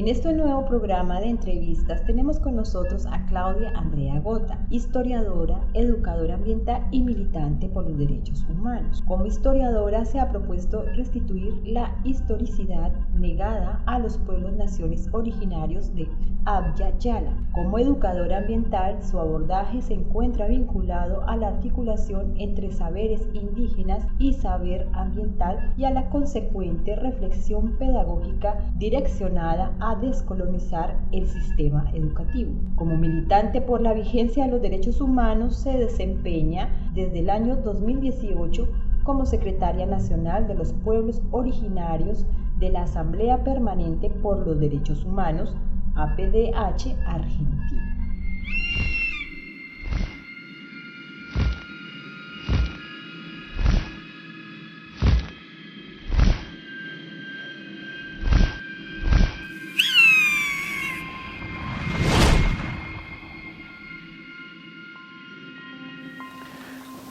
En este nuevo programa de entrevistas tenemos con nosotros a Claudia Andrea Gota, historiadora, educadora ambiental y militante por los derechos humanos. Como historiadora se ha propuesto restituir la historicidad negada a los pueblos naciones originarios de Abya Yala. Como educadora ambiental, su abordaje se encuentra vinculado a la articulación entre saberes indígenas y saber ambiental y a la consecuente reflexión pedagógica direccionada a descolonizar el sistema educativo. Como militante por la vigencia de los derechos humanos, se desempeña desde el año 2018 como secretaria nacional de los pueblos originarios de la Asamblea Permanente por los Derechos Humanos, APDH, Argentina.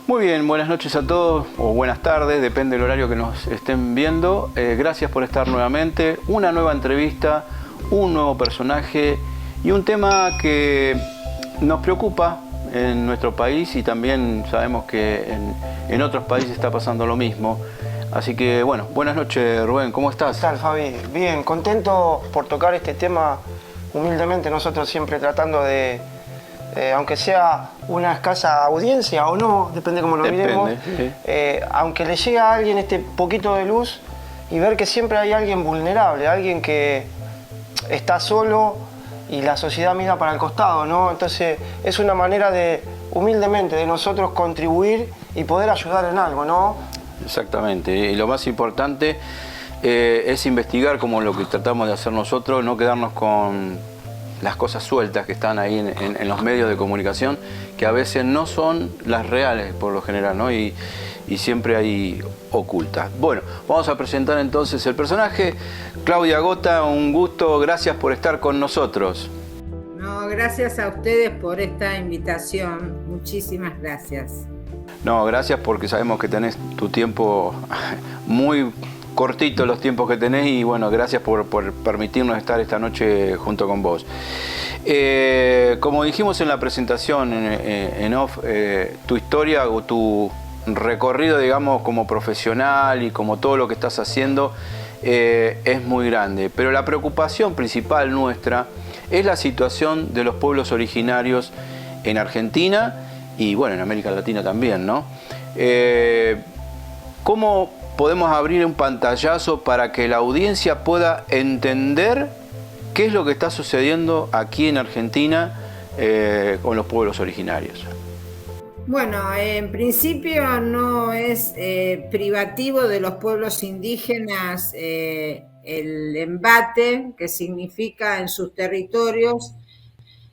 Muy bien, buenas noches a todos, o buenas tardes, depende del horario que nos estén viendo. Gracias por estar nuevamente. Una nueva entrevista, un nuevo personaje y un tema que nos preocupa en nuestro país y también sabemos que en otros países está pasando lo mismo. Así que, bueno, buenas noches, Rubén, ¿cómo estás? ¿Qué tal, Fabi? Bien, contento por tocar este tema humildemente, nosotros siempre tratando de... aunque sea una escasa audiencia o no, depende cómo lo miremos, sí. Aunque le llegue a alguien este poquito de luz y ver que siempre hay alguien vulnerable, alguien que está solo y la sociedad mira para el costado, ¿no? Entonces es una manera de, humildemente, de nosotros contribuir y poder ayudar en algo, ¿no? Exactamente, y lo más importante es investigar como lo que tratamos de hacer nosotros, no quedarnos con las cosas sueltas que están ahí en los medios de comunicación, que a veces no son las reales por lo general, ¿no? Y siempre hay ocultas. Bueno, vamos a presentar entonces el personaje. Claudia Gota, un gusto, gracias por estar con nosotros. No, gracias a ustedes por esta invitación, muchísimas gracias. No, gracias porque sabemos que tenés tu tiempo muy cortito, los tiempos que tenés, y bueno, gracias por permitirnos estar esta noche junto con vos. Como dijimos en la presentación en off, tu historia o tu recorrido, digamos, como profesional y como todo lo que estás haciendo es muy grande, pero la preocupación principal nuestra es la situación de los pueblos originarios en Argentina y bueno, en América Latina también, ¿no? ¿Cómo podemos abrir un pantallazo para que la audiencia pueda entender qué es lo que está sucediendo aquí en Argentina con los pueblos originarios? Bueno, en principio no es privativo de los pueblos indígenas el embate que significa en sus territorios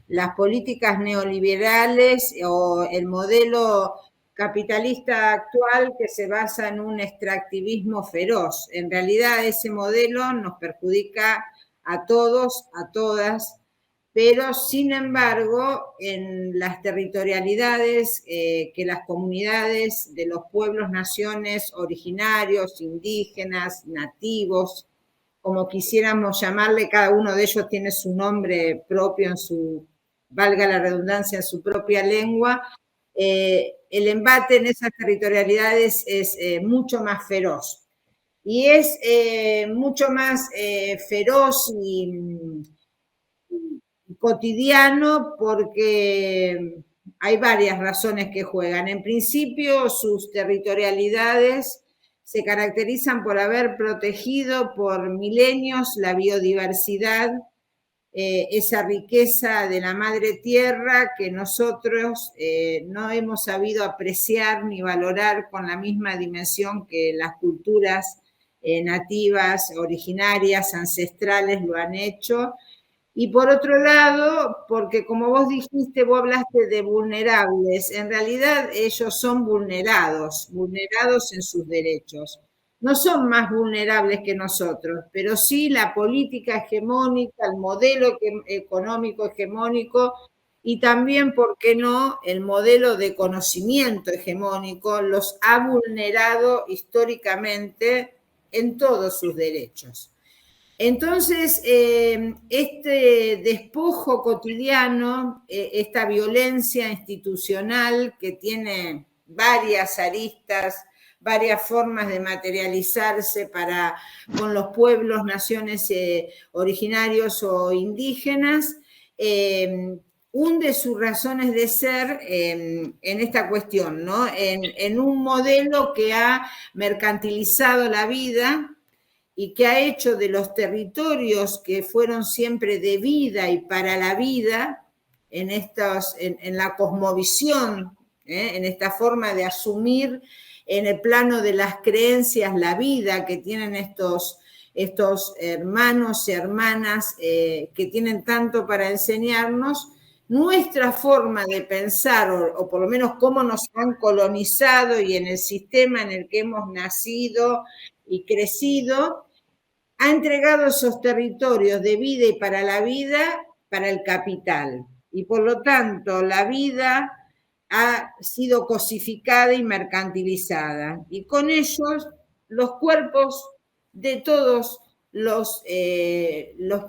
las políticas neoliberales o el modelo capitalista actual que se basa en un extractivismo feroz. En realidad ese modelo nos perjudica a todos, a todas, pero sin embargo en las territorialidades que las comunidades de los pueblos, naciones originarios, indígenas, nativos, como quisiéramos llamarle, cada uno de ellos tiene su nombre propio en su, valga la redundancia, en su propia lengua, el embate en esas territorialidades es mucho más feroz. Y es mucho más feroz y cotidiano porque hay varias razones que juegan. En principio, sus territorialidades se caracterizan por haber protegido por milenios la biodiversidad, esa riqueza de la madre tierra que nosotros no hemos sabido apreciar ni valorar con la misma dimensión que las culturas nativas, originarias, ancestrales lo han hecho. Y por otro lado, porque como vos dijiste, vos hablaste de vulnerables, en realidad ellos son vulnerados en sus derechos. No son más vulnerables que nosotros, pero sí la política hegemónica, el modelo económico hegemónico y también, ¿por qué no?, el modelo de conocimiento hegemónico los ha vulnerado históricamente en todos sus derechos. Entonces, este despojo cotidiano, esta violencia institucional que tiene varias aristas, varias formas de materializarse con los pueblos, naciones originarios o indígenas, hunde sus razones de ser en esta cuestión, ¿no? En un modelo que ha mercantilizado la vida y que ha hecho de los territorios que fueron siempre de vida y para la vida, en la cosmovisión, en esta forma de asumir en el plano de las creencias la vida que tienen estos hermanos y hermanas que tienen tanto para enseñarnos, nuestra forma de pensar, o por lo menos cómo nos han colonizado y en el sistema en el que hemos nacido y crecido, ha entregado esos territorios de vida y para la vida para el capital. Y por lo tanto, la vida ha sido cosificada y mercantilizada. Y con ellos, los cuerpos de todos los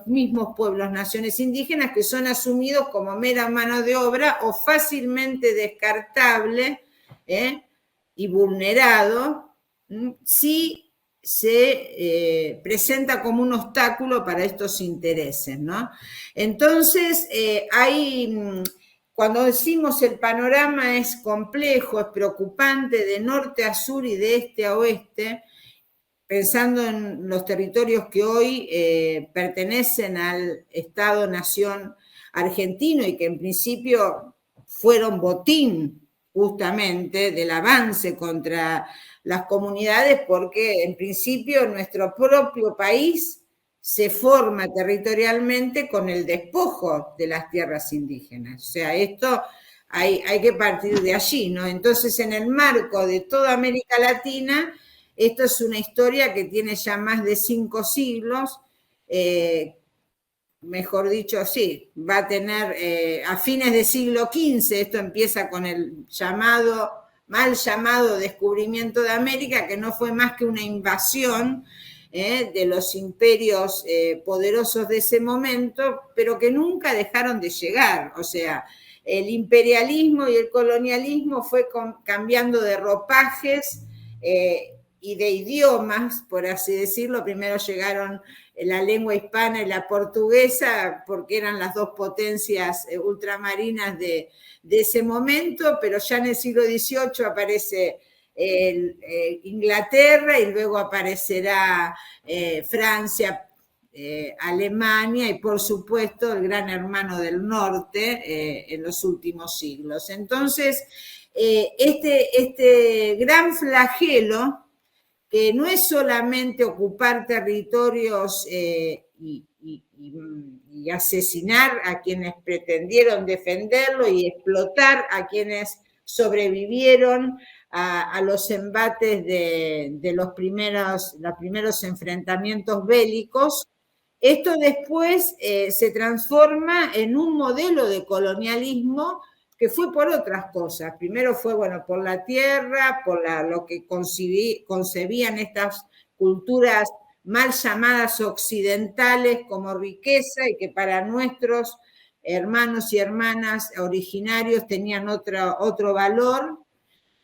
mismos pueblos, naciones indígenas, que son asumidos como mera mano de obra o fácilmente descartable y vulnerado si se presenta como un obstáculo para estos intereses, ¿no? Entonces, cuando decimos el panorama es complejo, es preocupante de norte a sur y de este a oeste, pensando en los territorios que hoy pertenecen al Estado-Nación argentino y que en principio fueron botín justamente del avance contra las comunidades, porque en principio nuestro propio país se forma territorialmente con el despojo de las tierras indígenas. O sea, esto hay que partir de allí, ¿no? Entonces, en el marco de toda América Latina, esto es una historia que tiene ya más de 5 siglos, mejor dicho, sí, va a tener a fines del siglo XV, esto empieza con el mal llamado descubrimiento de América, que no fue más que una invasión de los imperios poderosos de ese momento, pero que nunca dejaron de llegar. O sea, el imperialismo y el colonialismo fue cambiando de ropajes y de idiomas, por así decirlo. Primero llegaron la lengua hispana y la portuguesa, porque eran las dos potencias ultramarinas de ese momento, pero ya en el siglo XVIII aparece Inglaterra y luego aparecerá Francia, Alemania y por supuesto el gran hermano del norte en los últimos siglos. Entonces, este gran flagelo, que no es solamente ocupar territorios y asesinar a quienes pretendieron defenderlo y explotar a quienes sobrevivieron a los embates de los primeros enfrentamientos bélicos. Esto después se transforma en un modelo de colonialismo que fue por otras cosas. Primero fue, bueno, por la tierra, por lo que concebían estas culturas mal llamadas occidentales como riqueza y que para nuestros hermanos y hermanas originarios tenían otro valor.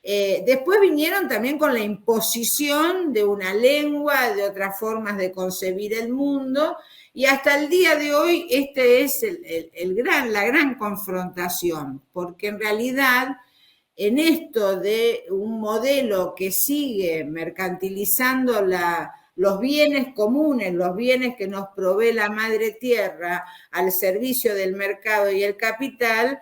Después vinieron también con la imposición de una lengua, de otras formas de concebir el mundo, y hasta el día de hoy este es la gran confrontación, porque en realidad en esto de un modelo que sigue mercantilizando los bienes comunes, los bienes que nos provee la madre tierra al servicio del mercado y el capital,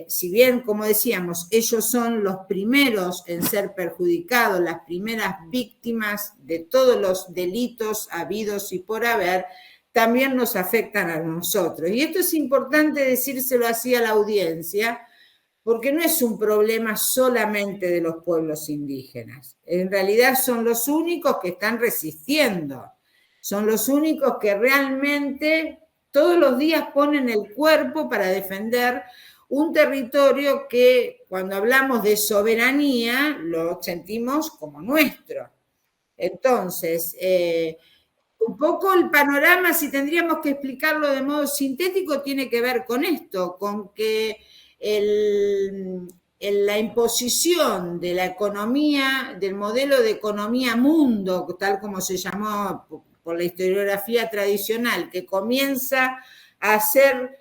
si bien, como decíamos, ellos son los primeros en ser perjudicados, las primeras víctimas de todos los delitos habidos y por haber, también nos afectan a nosotros. Y esto es importante decírselo así a la audiencia, porque no es un problema solamente de los pueblos indígenas. En realidad son los únicos que están resistiendo, son los únicos que realmente todos los días ponen el cuerpo para defender un territorio que cuando hablamos de soberanía lo sentimos como nuestro. Entonces, un poco el panorama, si tendríamos que explicarlo de modo sintético, tiene que ver con esto, con que la imposición de la economía, del modelo de economía mundo, tal como se llamó por la historiografía tradicional, que comienza a hacer,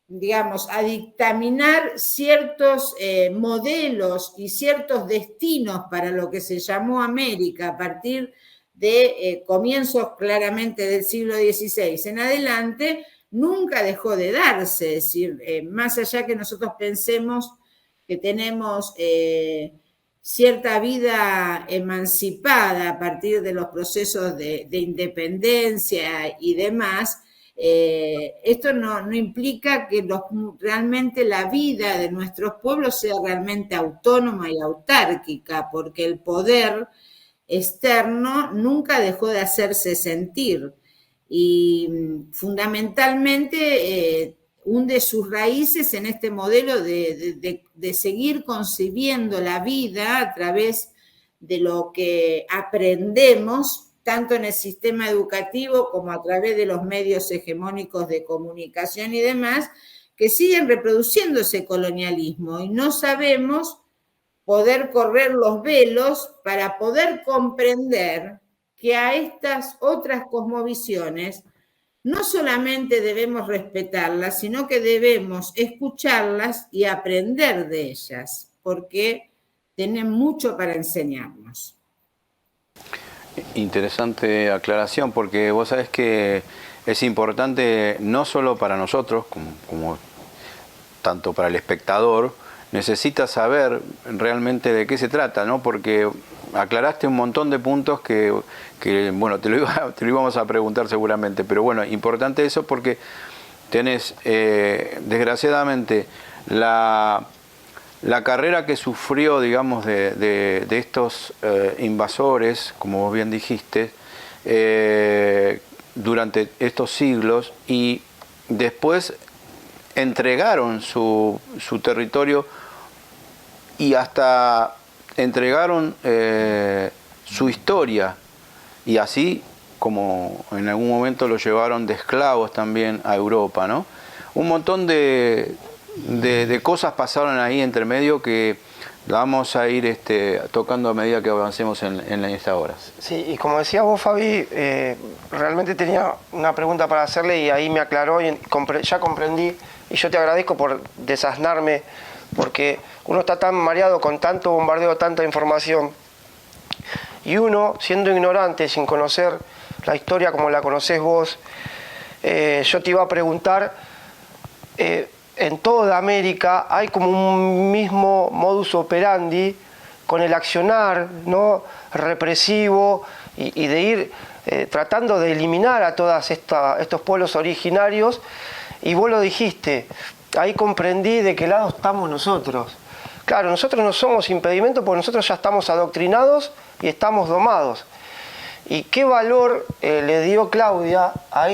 digamos, a dictaminar ciertos modelos y ciertos destinos para lo que se llamó América a partir de comienzos claramente del siglo XVI en adelante, nunca dejó de darse. Es decir, más allá que nosotros pensemos que tenemos cierta vida emancipada a partir de los procesos de independencia y demás, esto no implica que realmente la vida de nuestros pueblos sea realmente autónoma y autárquica, porque el poder externo nunca dejó de hacerse sentir y fundamentalmente hunde sus raíces en este modelo de seguir concibiendo la vida a través de lo que aprendemos, tanto en el sistema educativo como a través de los medios hegemónicos de comunicación y demás, que siguen reproduciendo ese colonialismo y no sabemos poder correr los velos para poder comprender que a estas otras cosmovisiones no solamente debemos respetarlas, sino que debemos escucharlas y aprender de ellas, porque tienen mucho para enseñarnos. Interesante aclaración, porque vos sabés que es importante no solo para nosotros, como tanto para el espectador, necesita saber realmente de qué se trata, ¿no? Porque aclaraste un montón de puntos que bueno, te lo íbamos a preguntar seguramente, pero bueno, importante eso porque tenés, desgraciadamente, la carrera que sufrió, digamos, de estos invasores, como vos bien dijiste, durante estos siglos, y después entregaron su territorio y hasta entregaron su historia, y así como en algún momento lo llevaron de esclavos también a Europa, ¿no? Un montón de cosas pasaron ahí entre medio que la vamos a ir tocando a medida que avancemos en estas horas. Sí, y como decías vos, Fabi, realmente tenía una pregunta para hacerle y ahí me aclaró y ya comprendí, y yo te agradezco por desasnarme, porque uno está tan mareado con tanto bombardeo, tanta información, y uno, siendo ignorante, sin conocer la historia como la conocés vos, yo te iba a preguntar, en toda América hay como un mismo modus operandi con el accionar, ¿no?, represivo y de ir tratando de eliminar a todos estos pueblos originarios, y vos lo dijiste, ahí comprendí de qué lado estamos nosotros. Claro, nosotros no somos impedimento porque nosotros ya estamos adoctrinados y estamos domados. ¿Y qué valor le dio Claudia a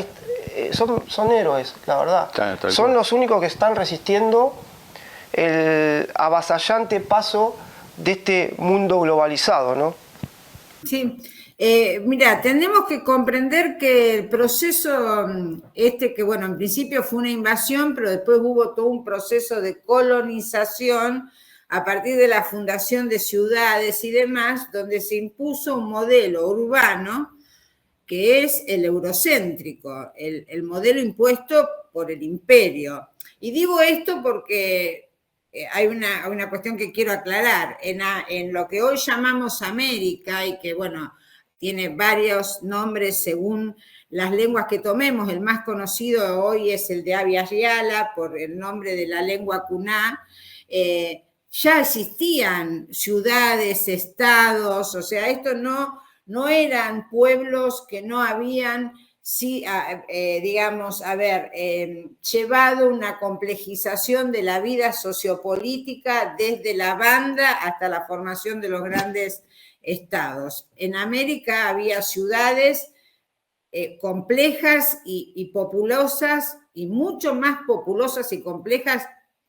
son héroes, la verdad? Son los únicos que están resistiendo el avasallante paso de este mundo globalizado, ¿no? Sí. Mira, tenemos que comprender que el proceso que bueno, en principio fue una invasión, pero después hubo todo un proceso de colonización a partir de la fundación de ciudades y demás, donde se impuso un modelo urbano que es el eurocéntrico, el modelo impuesto por el imperio. Y digo esto porque hay una cuestión que quiero aclarar. En lo que hoy llamamos América, y que, bueno, tiene varios nombres según las lenguas que tomemos, el más conocido hoy es el de Abya Yala, por el nombre de la lengua Kuná, ya existían ciudades, estados, o sea, esto no eran pueblos que no habían, digamos, llevado una complejización de la vida sociopolítica desde la banda hasta la formación de los grandes estados. En América había ciudades complejas y populosas, y mucho más populosas y complejas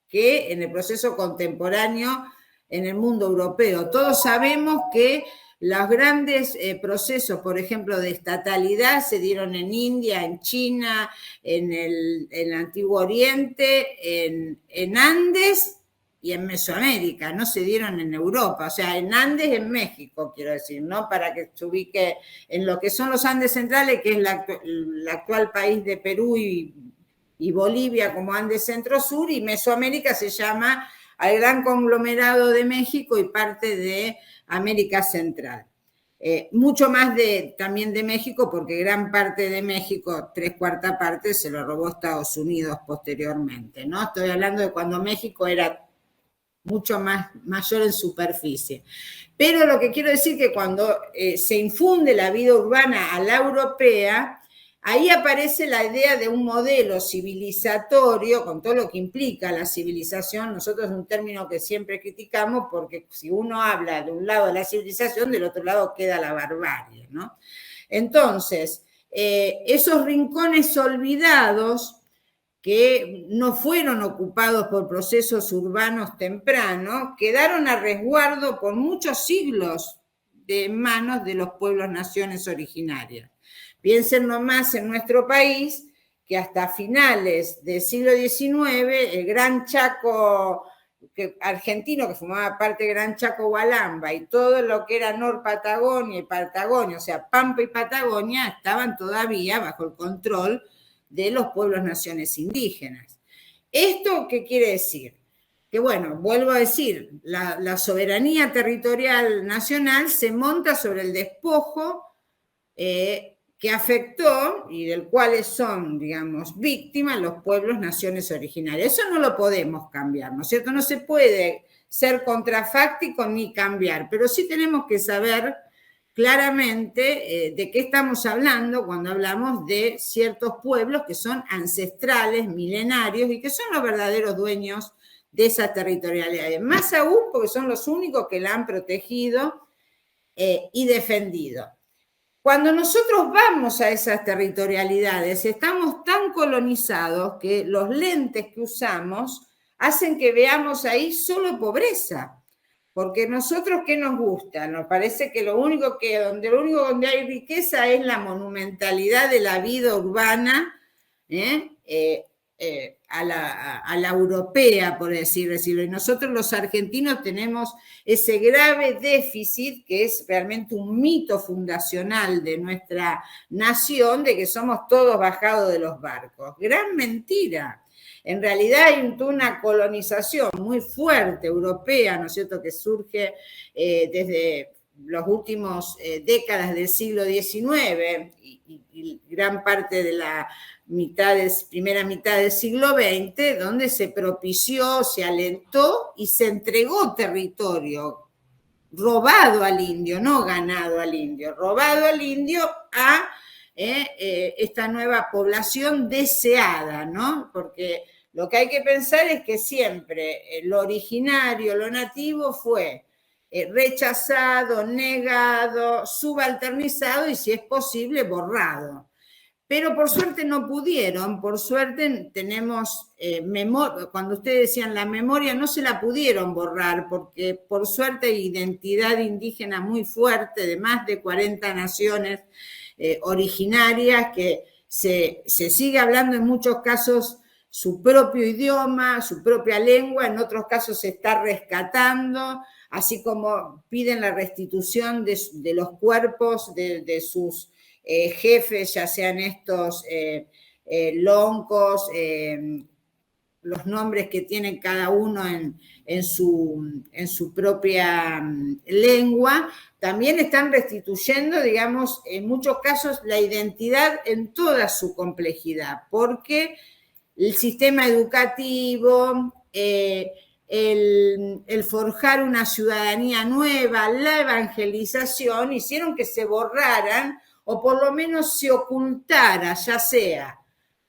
que en el proceso contemporáneo en el mundo europeo. Todos sabemos que Los grandes procesos, por ejemplo, de estatalidad se dieron en India, en China, en el Antiguo Oriente, en Andes y en Mesoamérica, no se dieron en Europa, o sea, en Andes, en México, quiero decir, ¿no? Para que se ubique en lo que son los Andes centrales, que es el actual país de Perú y Bolivia como Andes Centro-Sur, y Mesoamérica se llama al gran conglomerado de México y parte de América Central. Mucho más también de México, porque gran parte de México, 3/4 parte, se lo robó Estados Unidos posteriormente, ¿no? Estoy hablando de cuando México era mucho mayor en superficie. Pero lo que quiero decir que cuando se infunde la vida urbana a la europea, ahí aparece la idea de un modelo civilizatorio, con todo lo que implica la civilización. Nosotros es un término que siempre criticamos, porque si uno habla de un lado de la civilización, del otro lado queda la barbarie, ¿no? Entonces, esos rincones olvidados que no fueron ocupados por procesos urbanos tempranos, quedaron a resguardo por muchos siglos de manos de los pueblos naciones originarias. Piensen nomás en nuestro país, que hasta finales del siglo XIX, el Gran Chaco argentino, que formaba parte del Gran Chaco Hualamba, y todo lo que era Nor-Patagonia y Patagonia, o sea, Pampa y Patagonia, estaban todavía bajo el control de los pueblos naciones indígenas. ¿Esto qué quiere decir? Que bueno, vuelvo a decir, la soberanía territorial nacional se monta sobre el despojo que afectó y del cual son, digamos, víctimas los pueblos naciones originarias. Eso no lo podemos cambiar, ¿no es cierto? No se puede ser contrafáctico ni cambiar, pero sí tenemos que saber claramente de qué estamos hablando cuando hablamos de ciertos pueblos que son ancestrales, milenarios, y que son los verdaderos dueños de esas territorialidades. Más aún porque son los únicos que la han protegido y defendido. Cuando nosotros vamos a esas territorialidades, estamos tan colonizados que los lentes que usamos hacen que veamos ahí solo pobreza. Porque nosotros, ¿qué nos gusta? Nos parece que lo único donde hay riqueza es la monumentalidad de la vida urbana, a la europea, por decirlo. Y nosotros los argentinos tenemos ese grave déficit, que es realmente un mito fundacional de nuestra nación, de que somos todos bajados de los barcos. Gran mentira. En realidad hay una colonización muy fuerte europea, ¿no es cierto?, que surge desde las últimas décadas del siglo XIX y gran parte de la primera mitad del siglo XX, donde se propició, se alentó y se entregó territorio robado al indio, no ganado al indio, robado al indio a esta nueva población deseada, ¿no? Porque lo que hay que pensar es que siempre lo originario, lo nativo fue rechazado, negado, subalternizado y, si es posible, borrado. Pero por suerte no pudieron, por suerte tenemos memoria. Cuando ustedes decían la memoria, no se la pudieron borrar, porque por suerte hay identidad indígena muy fuerte de más de 40 naciones originarias, que se sigue hablando en muchos casos su propio idioma, su propia lengua, en otros casos se está rescatando, así como piden la restitución de los cuerpos de sus jefes, ya sean estos loncos, los nombres que tienen cada uno en su propia lengua. También están restituyendo, digamos, en muchos casos la identidad en toda su complejidad, porque el sistema educativo, el forjar una ciudadanía nueva, la evangelización, hicieron que se borraran o por lo menos se ocultara, ya sea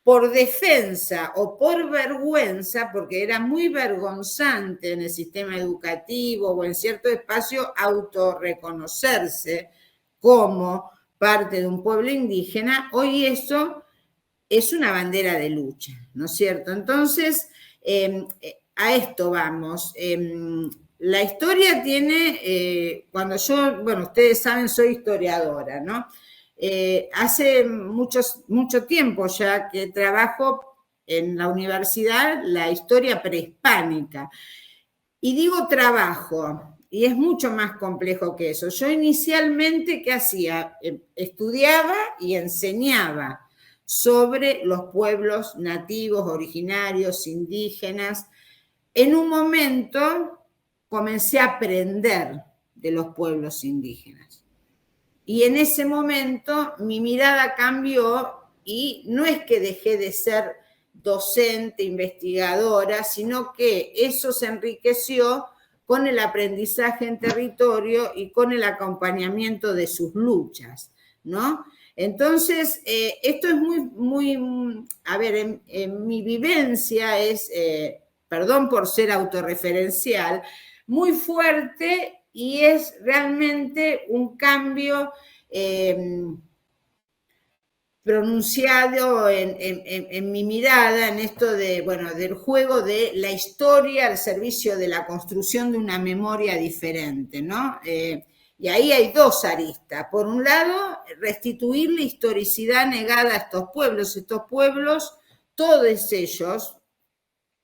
por defensa o por vergüenza, porque era muy vergonzante en el sistema educativo o en cierto espacio autorreconocerse como parte de un pueblo indígena. Hoy eso es una bandera de lucha, ¿no es cierto? Entonces, a esto vamos. la historia tiene, cuando yo, bueno, ustedes saben, soy historiadora, ¿no? Hace mucho tiempo ya que trabajo en la universidad la historia prehispánica. Y digo trabajo, y es mucho más complejo que eso. Yo inicialmente, ¿qué hacía? Estudiaba y enseñaba sobre los pueblos nativos, originarios, indígenas. En un momento comencé a aprender de los pueblos indígenas. Y en ese momento mi mirada cambió y no es que dejé de ser docente, investigadora, sino que eso se enriqueció con el aprendizaje en territorio y con el acompañamiento de sus luchas, ¿no? Entonces, esto es a ver, en mi vivencia es, perdón por ser autorreferencial, muy fuerte y es realmente un cambio pronunciado en mi mirada, en esto de, bueno, del juego de la historia al servicio de la construcción de una memoria diferente, ¿no? Y ahí hay dos aristas. Por un lado, restituir la historicidad negada a estos pueblos, todos ellos,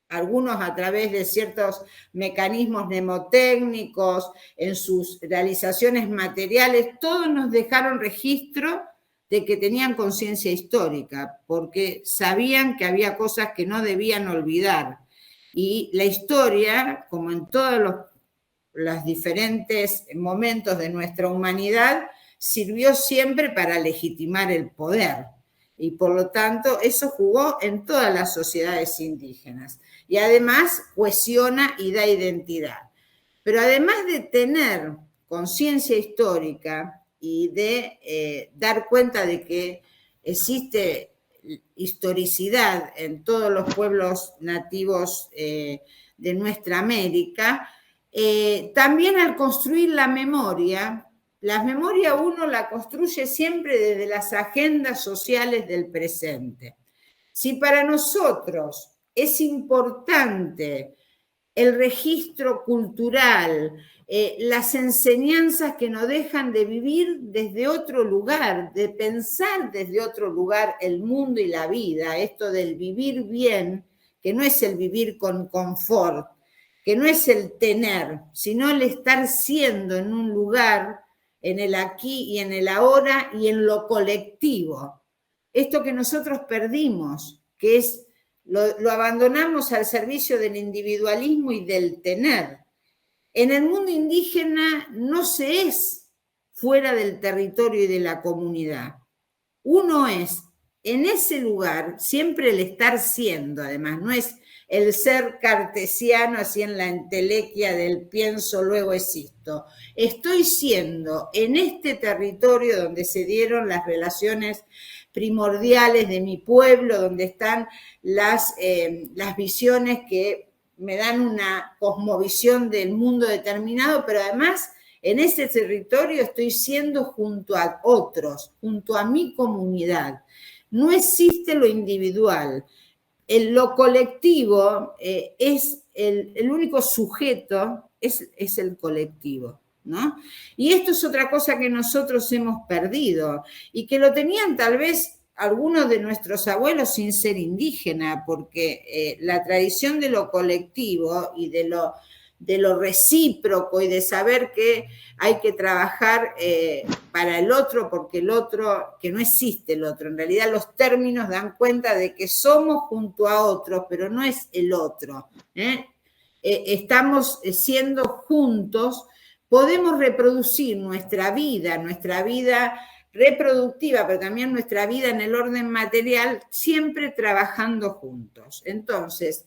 algunos a través de ciertos mecanismos mnemotécnicos, en sus realizaciones materiales, todos nos dejaron registro de que tenían conciencia histórica, porque sabían que había cosas que no debían olvidar. Y la historia, como en todos los diferentes momentos de nuestra humanidad, sirvió siempre para legitimar el poder. Y por lo tanto, eso jugó en todas las sociedades indígenas. Y además cohesiona y da identidad. Pero además de tener conciencia histórica y de dar cuenta de que existe historicidad en todos los pueblos nativos de nuestra América, también al construir la memoria uno la construye siempre desde las agendas sociales del presente. Si para nosotros es importante el registro cultural, las enseñanzas que nos dejan de vivir desde otro lugar, de pensar desde otro lugar el mundo y la vida, esto del vivir bien, que no es el vivir con confort, que no es el tener, sino el estar siendo en un lugar, en el aquí y en el ahora y en lo colectivo. Esto que nosotros perdimos, que es lo abandonamos al servicio del individualismo y del tener. En el mundo indígena no se es fuera del territorio y de la comunidad. Uno es en ese lugar siempre el estar siendo, además, no es el ser cartesiano así en la entelequia del pienso, luego existo. Estoy siendo en este territorio donde se dieron las relaciones primordiales de mi pueblo, donde están las visiones que me dan una cosmovisión del mundo determinado, pero además en ese territorio estoy siendo junto a otros, junto a mi comunidad. No existe lo individual. Lo colectivo es el único sujeto, es el colectivo, ¿no? Y esto es otra cosa que nosotros hemos perdido y que lo tenían tal vez algunos de nuestros abuelos sin ser indígena, porque la tradición de lo colectivo y de lo recíproco y de saber que hay que trabajar para el otro, porque el otro, que no existe el otro, en realidad los términos dan cuenta de que somos junto a otros, pero no es el otro. Estamos siendo juntos, podemos reproducir nuestra vida reproductiva, pero también nuestra vida en el orden material, siempre trabajando juntos. Entonces,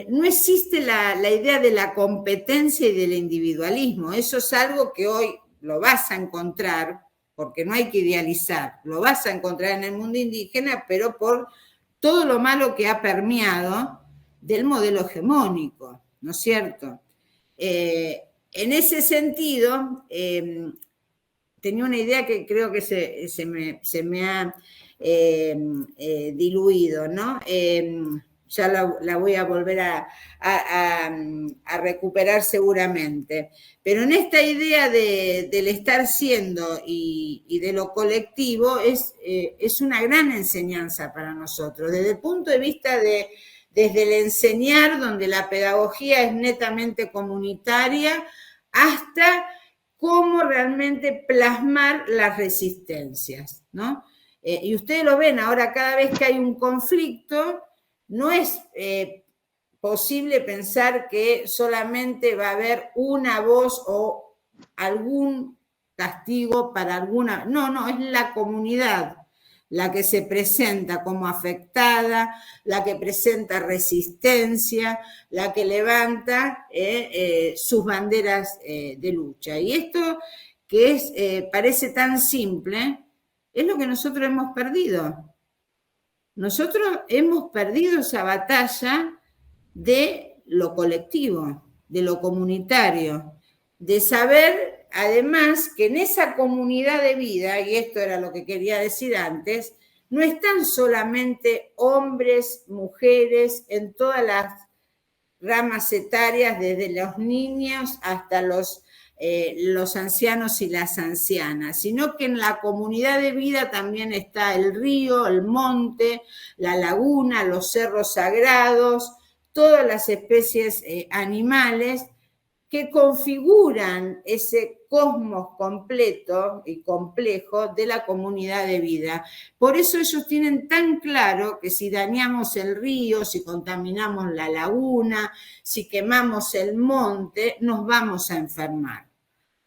no existe la idea de la competencia y del individualismo. Eso es algo que hoy lo vas a encontrar, porque no hay que idealizar, lo vas a encontrar en el mundo indígena, pero por todo lo malo que ha permeado del modelo hegemónico, ¿no es cierto? En ese sentido, tenía una idea que creo que se me ha diluido, ¿no? ya la voy a volver a recuperar seguramente. Pero en esta idea del estar siendo y de lo colectivo es una gran enseñanza para nosotros, desde el punto de vista desde el enseñar, donde la pedagogía es netamente comunitaria, hasta cómo realmente plasmar las resistencias, ¿no? Y ustedes lo ven, ahora cada vez que hay un conflicto, no es posible pensar que solamente va a haber una voz o algún castigo para alguna. No, es la comunidad la que se presenta como afectada, la que presenta resistencia, la que levanta sus banderas de lucha. Y esto que parece tan simple, es lo que nosotros hemos perdido. Nosotros hemos perdido esa batalla de lo colectivo, de lo comunitario, de saber además que en esa comunidad de vida, y esto era lo que quería decir antes, no están solamente hombres, mujeres, en todas las ramas etarias, desde los niños hasta los ancianos y las ancianas, sino que en la comunidad de vida también está el río, el monte, la laguna, los cerros sagrados, todas las especies animales que configuran ese cosmos completo y complejo de la comunidad de vida. Por eso ellos tienen tan claro que si dañamos el río, si contaminamos la laguna, si quemamos el monte, nos vamos a enfermar,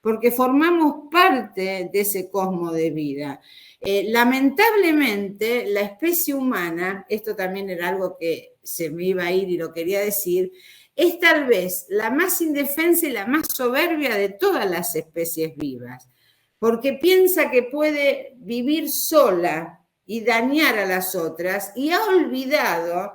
porque formamos parte de ese cosmos de vida. Lamentablemente, la especie humana, esto también era algo que se me iba a ir y lo quería decir, es tal vez la más indefensa y la más soberbia de todas las especies vivas, porque piensa que puede vivir sola y dañar a las otras, y ha olvidado,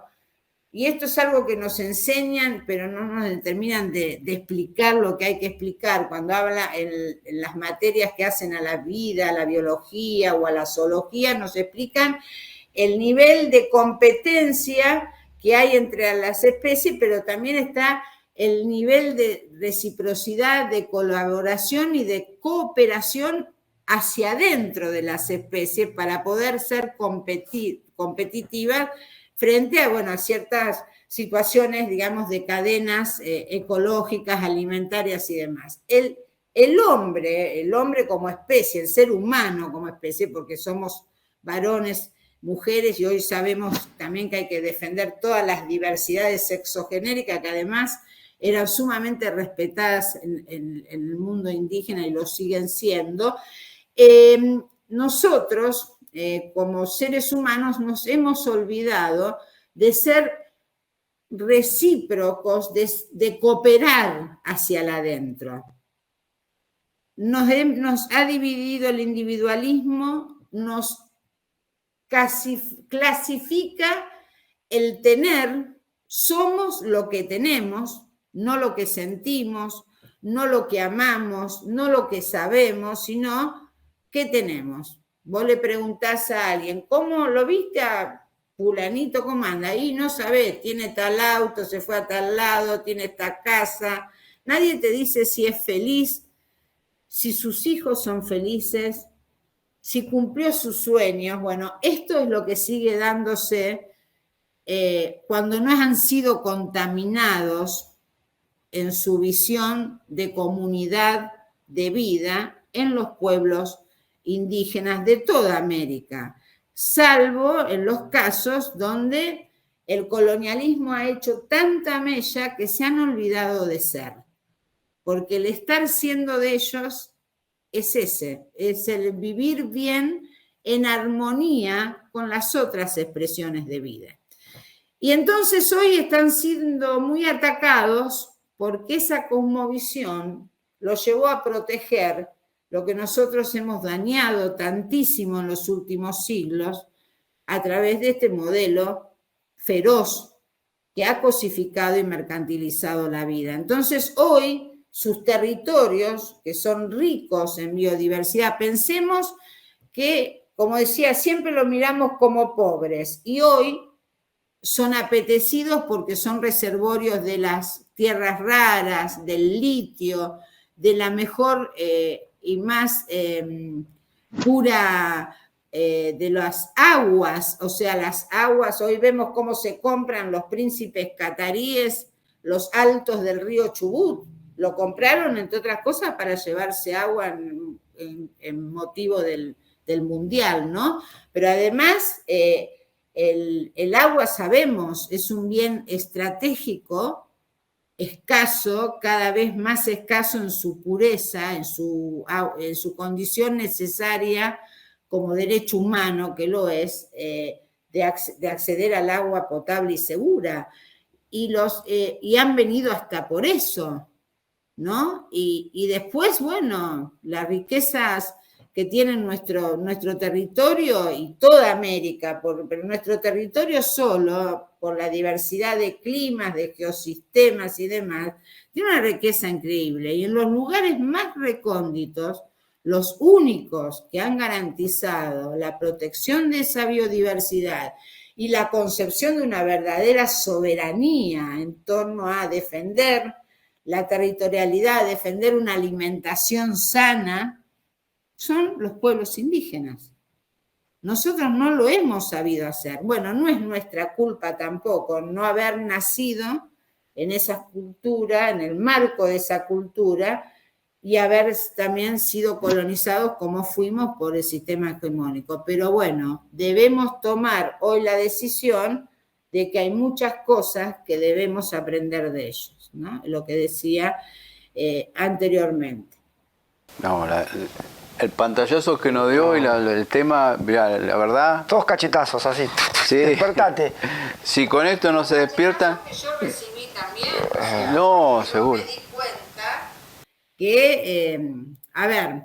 y esto es algo que nos enseñan, pero no nos terminan de explicar lo que hay que explicar cuando habla en las materias que hacen a la vida, a la biología o a la zoología, nos explican el nivel de competencia que hay entre las especies, pero también está el nivel de reciprocidad, de colaboración y de cooperación hacia adentro de las especies para poder ser competitivas frente a ciertas situaciones, digamos, de cadenas ecológicas, alimentarias y demás. El hombre como especie, el ser humano como especie, porque somos varones, mujeres, y hoy sabemos también que hay que defender todas las diversidades sexogenéricas que además eran sumamente respetadas en el mundo indígena y lo siguen siendo. Nosotros, como seres humanos, nos hemos olvidado de ser recíprocos, de cooperar hacia el adentro. Nos ha dividido el individualismo, nos clasifica el tener, somos lo que tenemos, no lo que sentimos, no lo que amamos, no lo que sabemos, sino qué tenemos. Vos le preguntás a alguien, ¿cómo lo viste a fulanito, cómo anda? Y no sabés, tiene tal auto, se fue a tal lado, tiene esta casa. Nadie te dice si es feliz, si sus hijos son felices, si cumplió sus sueños. Bueno, esto es lo que sigue dándose cuando no han sido contaminados en su visión de comunidad de vida en los pueblos indígenas de toda América, salvo en los casos donde el colonialismo ha hecho tanta mella que se han olvidado de ser, porque el estar siendo de ellos es el vivir bien en armonía con las otras expresiones de vida. Y entonces hoy están siendo muy atacados porque esa cosmovisión los llevó a proteger lo que nosotros hemos dañado tantísimo en los últimos siglos a través de este modelo feroz que ha cosificado y mercantilizado la vida. Entonces hoy sus territorios, que son ricos en biodiversidad, pensemos que, como decía, siempre lo miramos como pobres, y hoy son apetecidos porque son reservorios de las tierras raras, del litio, de la mejor y más pura de las aguas, o sea, las aguas, hoy vemos cómo se compran los príncipes cataríes, los altos del río Chubut, lo compraron, entre otras cosas, para llevarse agua en motivo del mundial, ¿no? Pero además, el agua, sabemos, es un bien estratégico, escaso, cada vez más escaso en su pureza, en su condición necesaria como derecho humano, que lo es, de acceder al agua potable y segura. Y han venido hasta por eso, ¿no? Y después, bueno, las riquezas que tiene nuestro territorio y toda América, pero nuestro territorio solo, por la diversidad de climas, de geosistemas y demás, tiene una riqueza increíble. Y en los lugares más recónditos, los únicos que han garantizado la protección de esa biodiversidad y la concepción de una verdadera soberanía en torno a defender la territorialidad, defender una alimentación sana, son los pueblos indígenas. Nosotros no lo hemos sabido hacer. Bueno, no es nuestra culpa tampoco no haber nacido en esa cultura, en el marco de esa cultura, y haber también sido colonizados como fuimos por el sistema hegemónico. Pero bueno, debemos tomar hoy la decisión de que hay muchas cosas que debemos aprender de ellos, ¿no? Lo que decía anteriormente. No, el pantallazo que nos dio y el tema, mirá, la verdad... Todos cachetazos, así. Sí. Despertate. Si con esto no se despiertan... Yo recibí también. No, seguro. Me di cuenta que, a ver,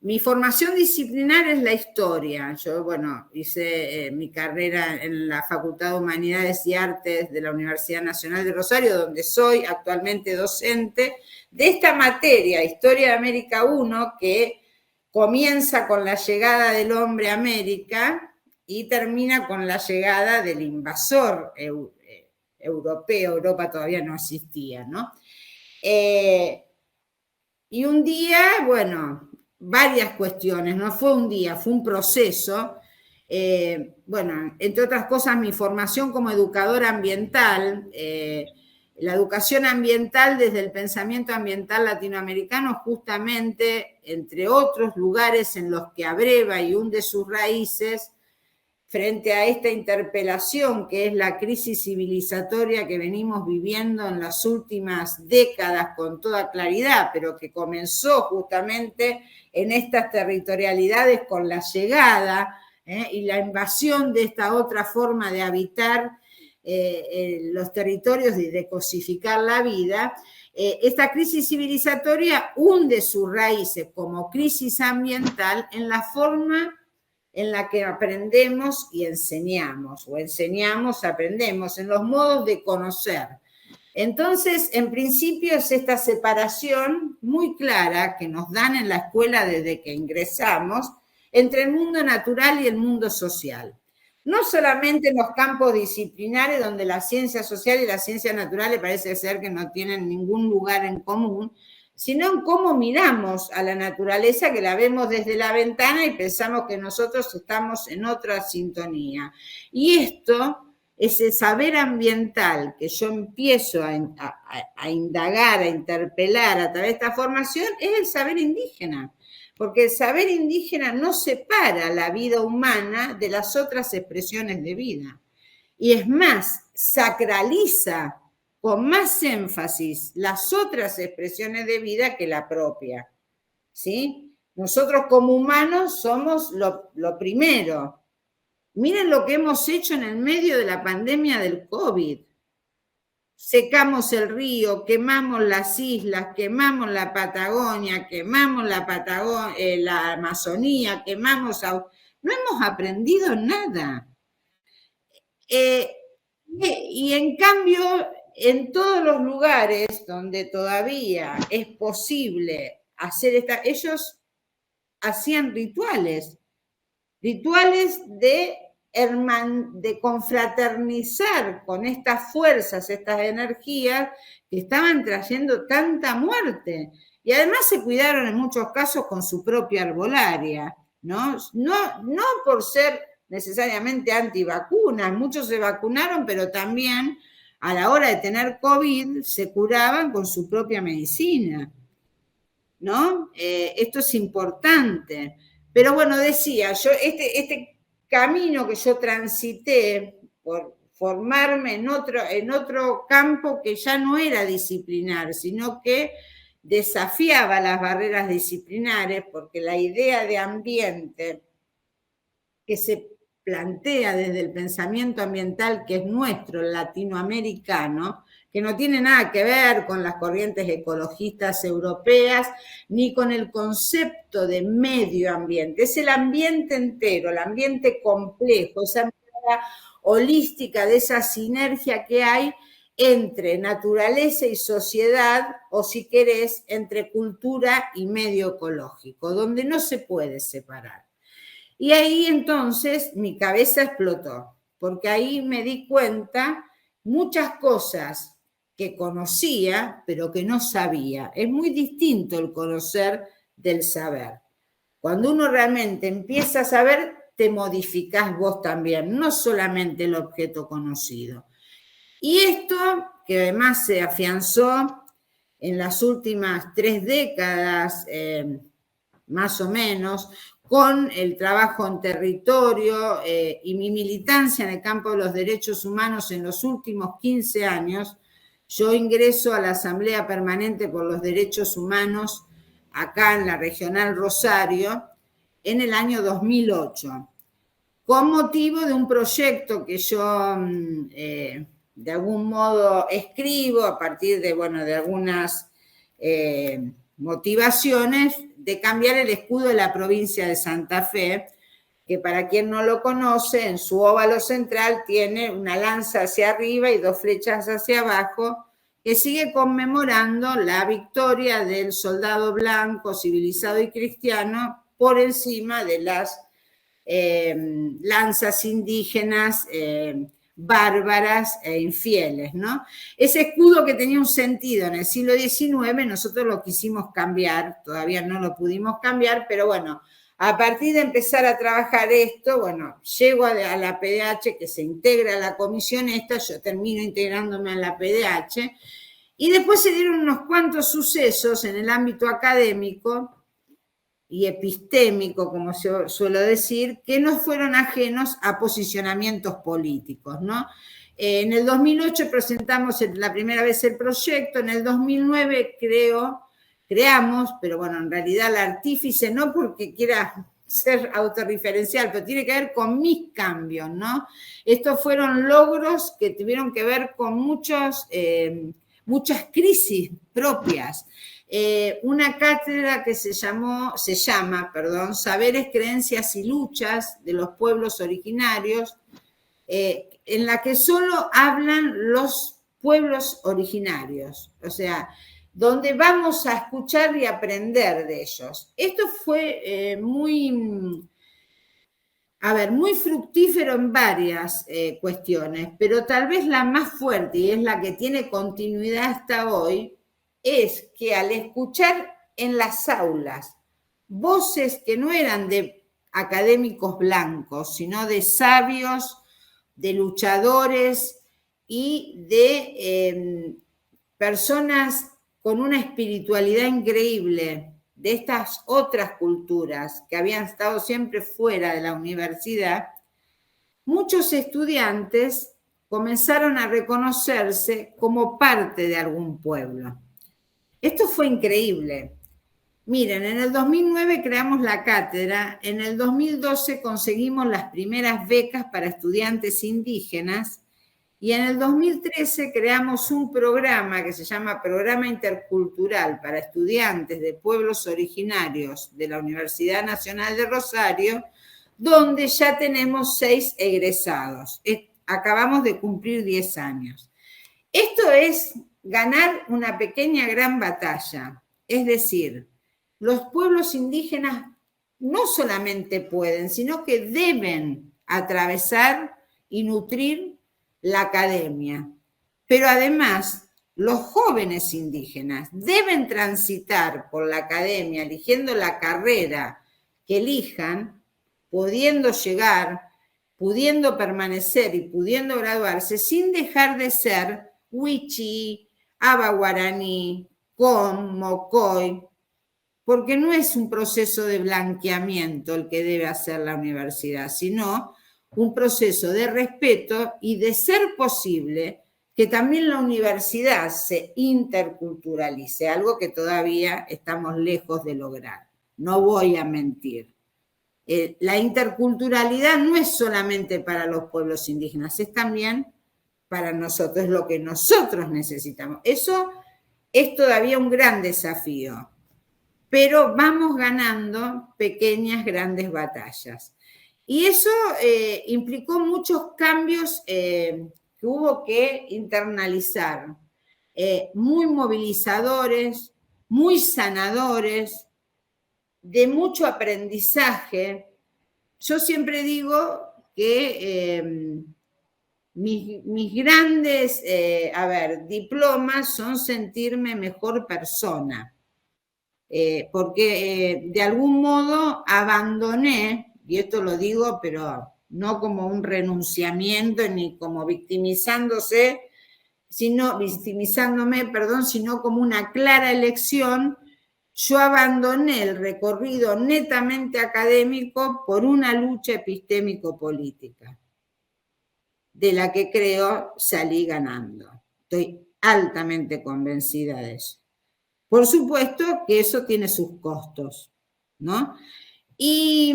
mi formación disciplinar es la historia. Yo, bueno, hice mi carrera en la Facultad de Humanidades y Artes de la Universidad Nacional de Rosario, donde soy actualmente docente de esta materia, Historia de América I, que comienza con la llegada del hombre a América y termina con la llegada del invasor europeo. Europa todavía no existía, ¿no? Y un día, bueno, varias cuestiones, no fue un día, fue un proceso. Bueno, entre otras cosas, mi formación como educadora ambiental, la educación ambiental desde el pensamiento ambiental latinoamericano, justamente, entre otros lugares en los que abreva y hunde sus raíces, frente a esta interpelación que es la crisis civilizatoria que venimos viviendo en las últimas décadas con toda claridad, pero que comenzó justamente en estas territorialidades con la llegada y la invasión de esta otra forma de habitar los territorios y de cosificar la vida. Esta crisis civilizatoria hunde sus raíces como crisis ambiental en la forma en la que aprendemos y enseñamos, o enseñamos, aprendemos, en los modos de conocer. Entonces, en principio es esta separación muy clara que nos dan en la escuela desde que ingresamos entre el mundo natural y el mundo social. No solamente en los campos disciplinares donde la ciencia social y la ciencia natural parece ser que no tienen ningún lugar en común, sino en cómo miramos a la naturaleza, que la vemos desde la ventana y pensamos que nosotros estamos en otra sintonía. Y esto, ese saber ambiental que yo empiezo a indagar, a interpelar a través de esta formación, es el saber indígena. Porque el saber indígena no separa la vida humana de las otras expresiones de vida. Y es más, sacraliza con más énfasis las otras expresiones de vida que la propia, ¿sí? Nosotros como humanos somos lo primero. Miren lo que hemos hecho en el medio de la pandemia del COVID. Secamos el río, quemamos las islas, quemamos la Patagonia, quemamos la Amazonía, no hemos aprendido nada. Y en cambio, en todos los lugares donde todavía es posible hacer ellos hacían rituales de de confraternizar con estas fuerzas, estas energías que estaban trayendo tanta muerte. Y además se cuidaron en muchos casos con su propia herbolaria, ¿no? No por ser necesariamente antivacunas, muchos se vacunaron, pero también a la hora de tener COVID se curaban con su propia medicina, ¿no? Esto es importante. Pero bueno, decía, yo este camino que yo transité por formarme en otro campo que ya no era disciplinar, sino que desafiaba las barreras disciplinares, porque la idea de ambiente que se plantea desde el pensamiento ambiental que es nuestro, el latinoamericano, que no tiene nada que ver con las corrientes ecologistas europeas, ni con el concepto de medio ambiente. Es el ambiente entero, el ambiente complejo, esa mirada holística de esa sinergia que hay entre naturaleza y sociedad, o si querés, entre cultura y medio ecológico, donde no se puede separar. Y ahí entonces mi cabeza explotó, porque ahí me di cuenta muchas cosas que conocía, pero que no sabía. Es muy distinto el conocer del saber. Cuando uno realmente empieza a saber, te modificás vos también, no solamente el objeto conocido. Y esto, que además se afianzó en las últimas 3 décadas, más o menos, con el trabajo en territorio y mi militancia en el campo de los derechos humanos en los últimos 15 años, yo ingreso a la Asamblea Permanente por los Derechos Humanos acá en la Regional Rosario en el año 2008, con motivo de un proyecto que yo de algún modo escribo a partir de, bueno, de algunas motivaciones de cambiar el escudo de la provincia de Santa Fe, que para quien no lo conoce, en su óvalo central tiene una lanza hacia arriba y 2 flechas hacia abajo, que sigue conmemorando la victoria del soldado blanco, civilizado y cristiano por encima de las lanzas indígenas bárbaras e infieles, ¿no? Ese escudo que tenía un sentido en el siglo XIX, nosotros lo quisimos cambiar, todavía no lo pudimos cambiar, pero bueno, a partir de empezar a trabajar esto, bueno, llego a la PDH, que se integra a la comisión esta, yo termino integrándome a la PDH, y después se dieron unos cuantos sucesos en el ámbito académico y epistémico, como yo suelo decir, que no fueron ajenos a posicionamientos políticos, ¿no? En el 2008 presentamos la primera vez el proyecto, en el 2009 creamos, pero bueno, en realidad el artífice, no porque quiera ser autorreferencial, pero tiene que ver con mis cambios, ¿no? Estos fueron logros que tuvieron que ver con muchas crisis propias. Una cátedra que se llama, Saberes, Creencias y Luchas de los Pueblos Originarios, en la que solo hablan los pueblos originarios, o sea, donde vamos a escuchar y aprender de ellos. Esto fue muy fructífero en varias cuestiones, pero tal vez la más fuerte, y es la que tiene continuidad hasta hoy, es que al escuchar en las aulas voces que no eran de académicos blancos, sino de sabios, de luchadores y de personas con una espiritualidad increíble, de estas otras culturas que habían estado siempre fuera de la universidad, muchos estudiantes comenzaron a reconocerse como parte de algún pueblo. Esto fue increíble. Miren, en el 2009 creamos la cátedra, en el 2012 conseguimos las primeras becas para estudiantes indígenas y en el 2013 creamos un programa que se llama Programa Intercultural para Estudiantes de Pueblos Originarios de la Universidad Nacional de Rosario, donde ya tenemos 6 egresados. Acabamos de cumplir 10 años. Esto es ganar una pequeña gran batalla, es decir, los pueblos indígenas no solamente pueden, sino que deben atravesar y nutrir la academia. Pero además, los jóvenes indígenas deben transitar por la academia, eligiendo la carrera que elijan, pudiendo llegar, pudiendo permanecer y pudiendo graduarse, sin dejar de ser wichí, abaguaraní, com, mocoy, porque no es un proceso de blanqueamiento el que debe hacer la universidad, sino un proceso de respeto y, de ser posible, que también la universidad se interculturalice, algo que todavía estamos lejos de lograr. No voy a mentir. La interculturalidad no es solamente para los pueblos indígenas, es también para nosotros, es lo que nosotros necesitamos. Eso es todavía un gran desafío, pero vamos ganando pequeñas, grandes batallas. Y eso implicó muchos cambios que hubo que internalizar, muy movilizadores, muy sanadores, de mucho aprendizaje. Yo siempre digo que mis grandes, diplomas son sentirme mejor persona, porque de algún modo abandoné, y esto lo digo, pero no como un renunciamiento ni como victimizándome, sino como una clara elección. Yo abandoné el recorrido netamente académico por una lucha epistémico-política, de la que creo salí ganando. Estoy altamente convencida de eso. Por supuesto que eso tiene sus costos, ¿no? Y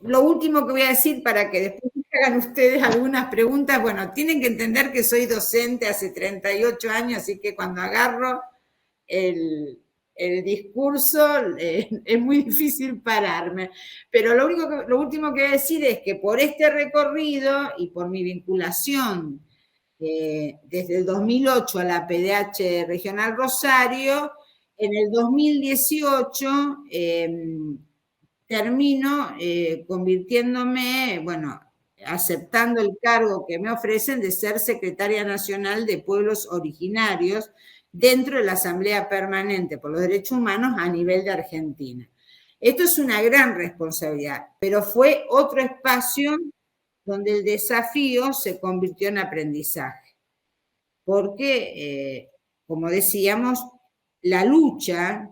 lo último que voy a decir, para que después hagan ustedes algunas preguntas, bueno, tienen que entender que soy docente hace 38 años, así que cuando agarro el discurso es muy difícil pararme. Pero lo último que voy a decir es que por este recorrido y por mi vinculación desde el 2008 a la PDH Regional Rosario, en el 2018 termino convirtiéndome, aceptando el cargo que me ofrecen de ser secretaria nacional de pueblos originarios dentro de la Asamblea Permanente por los Derechos Humanos a nivel de Argentina. Esto es una gran responsabilidad, pero fue otro espacio donde el desafío se convirtió en aprendizaje, porque, como decíamos, la lucha,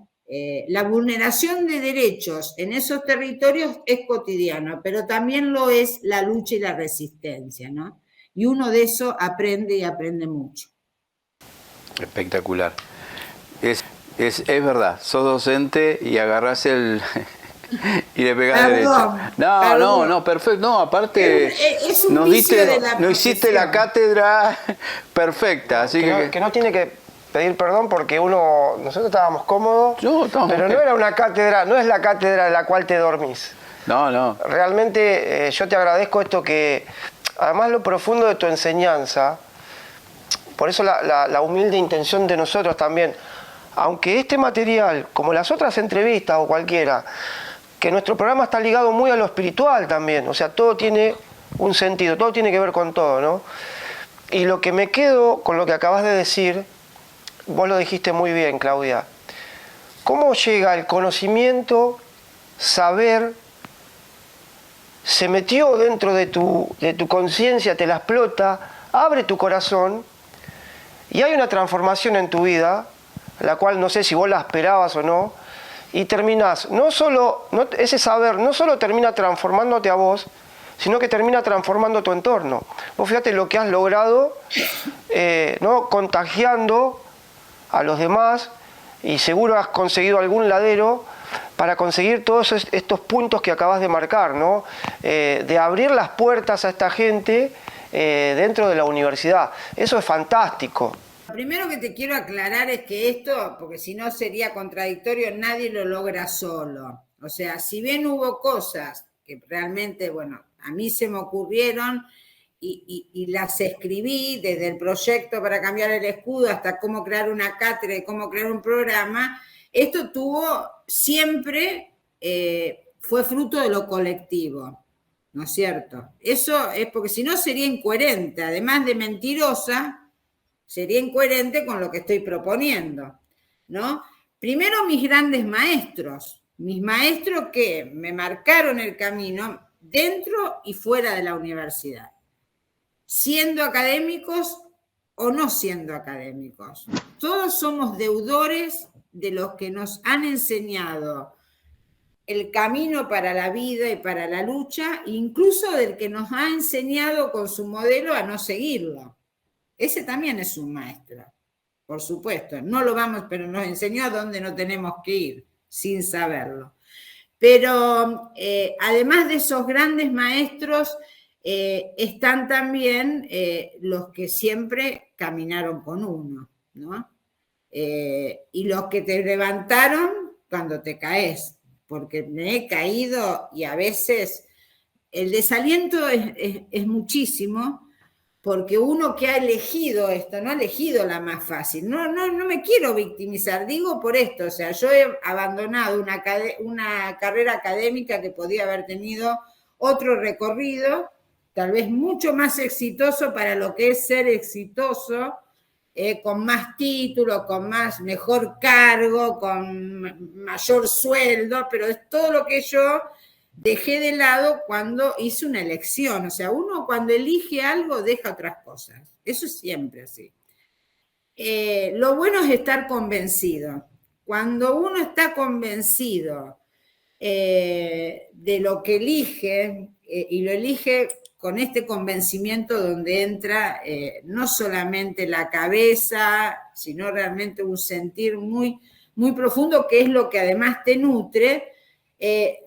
la vulneración de derechos en esos territorios es cotidiano, pero también lo es la lucha y la resistencia, ¿no? Y uno de eso aprende y aprende mucho. Espectacular. Es verdad, sos docente y agarrás el... y le pegás derecho. No, perfecto. No, aparte es un vicio de la nos hiciste la cátedra perfecta, así que no tiene que pedir perdón porque nosotros estábamos cómodos, pero no era una cátedra, no es la cátedra en la cual te dormís. No. Realmente yo te agradezco esto, que además lo profundo de tu enseñanza, por eso la humilde intención de nosotros también, aunque este material, como las otras entrevistas o cualquiera, que nuestro programa está ligado muy a lo espiritual también, o sea, todo tiene un sentido, todo tiene que ver con todo, ¿no? Y lo que me quedo con lo que acabas de decir, vos lo dijiste muy bien, Claudia, ¿cómo llega el conocimiento, saber, se metió dentro de tu conciencia, te la explota, abre tu corazón y hay una transformación en tu vida, la cual no sé si vos la esperabas o no, y terminás, ese saber no solo termina transformándote a vos, sino que termina transformando tu entorno. Vos fíjate lo que has logrado, ¿no? Contagiando a los demás, y seguro has conseguido algún ladero para conseguir todos estos puntos que acabas de marcar, ¿no? De abrir las puertas a esta gente dentro de la universidad. Eso es fantástico. Lo primero que te quiero aclarar es que esto, porque si no sería contradictorio, nadie lo logra solo. O sea, si bien hubo cosas que realmente, a mí se me ocurrieron y las escribí, desde el proyecto para cambiar el escudo hasta cómo crear una cátedra y cómo crear un programa, esto siempre fue fruto de lo colectivo. ¿no es cierto? Eso es porque si no sería incoherente, además de mentirosa, sería incoherente con lo que estoy proponiendo, ¿no? Primero mis grandes maestros que me marcaron el camino dentro y fuera de la universidad, siendo académicos o no siendo académicos. Todos somos deudores de los que nos han enseñado el camino para la vida y para la lucha, incluso del que nos ha enseñado con su modelo a no seguirlo. Ese también es un maestro, por supuesto. No lo vamos, pero nos enseñó a dónde no tenemos que ir, sin saberlo. Pero además de esos grandes maestros, están también los que siempre caminaron con uno, ¿no? Y los que te levantaron cuando te caes, porque me he caído y a veces el desaliento es muchísimo, porque uno que ha elegido esto, no ha elegido la más fácil. No me quiero victimizar, digo por esto, o sea, yo he abandonado una carrera académica que podía haber tenido otro recorrido, tal vez mucho más exitoso para lo que es ser exitoso, con más título, con mejor cargo, con mayor sueldo, pero es todo lo que yo dejé de lado cuando hice una elección. O sea, uno cuando elige algo deja otras cosas. Eso es siempre así. Lo bueno es estar convencido. Cuando uno está convencido de lo que elige, y lo elige con este convencimiento donde entra no solamente la cabeza, sino realmente un sentir muy, muy profundo, que es lo que además te nutre,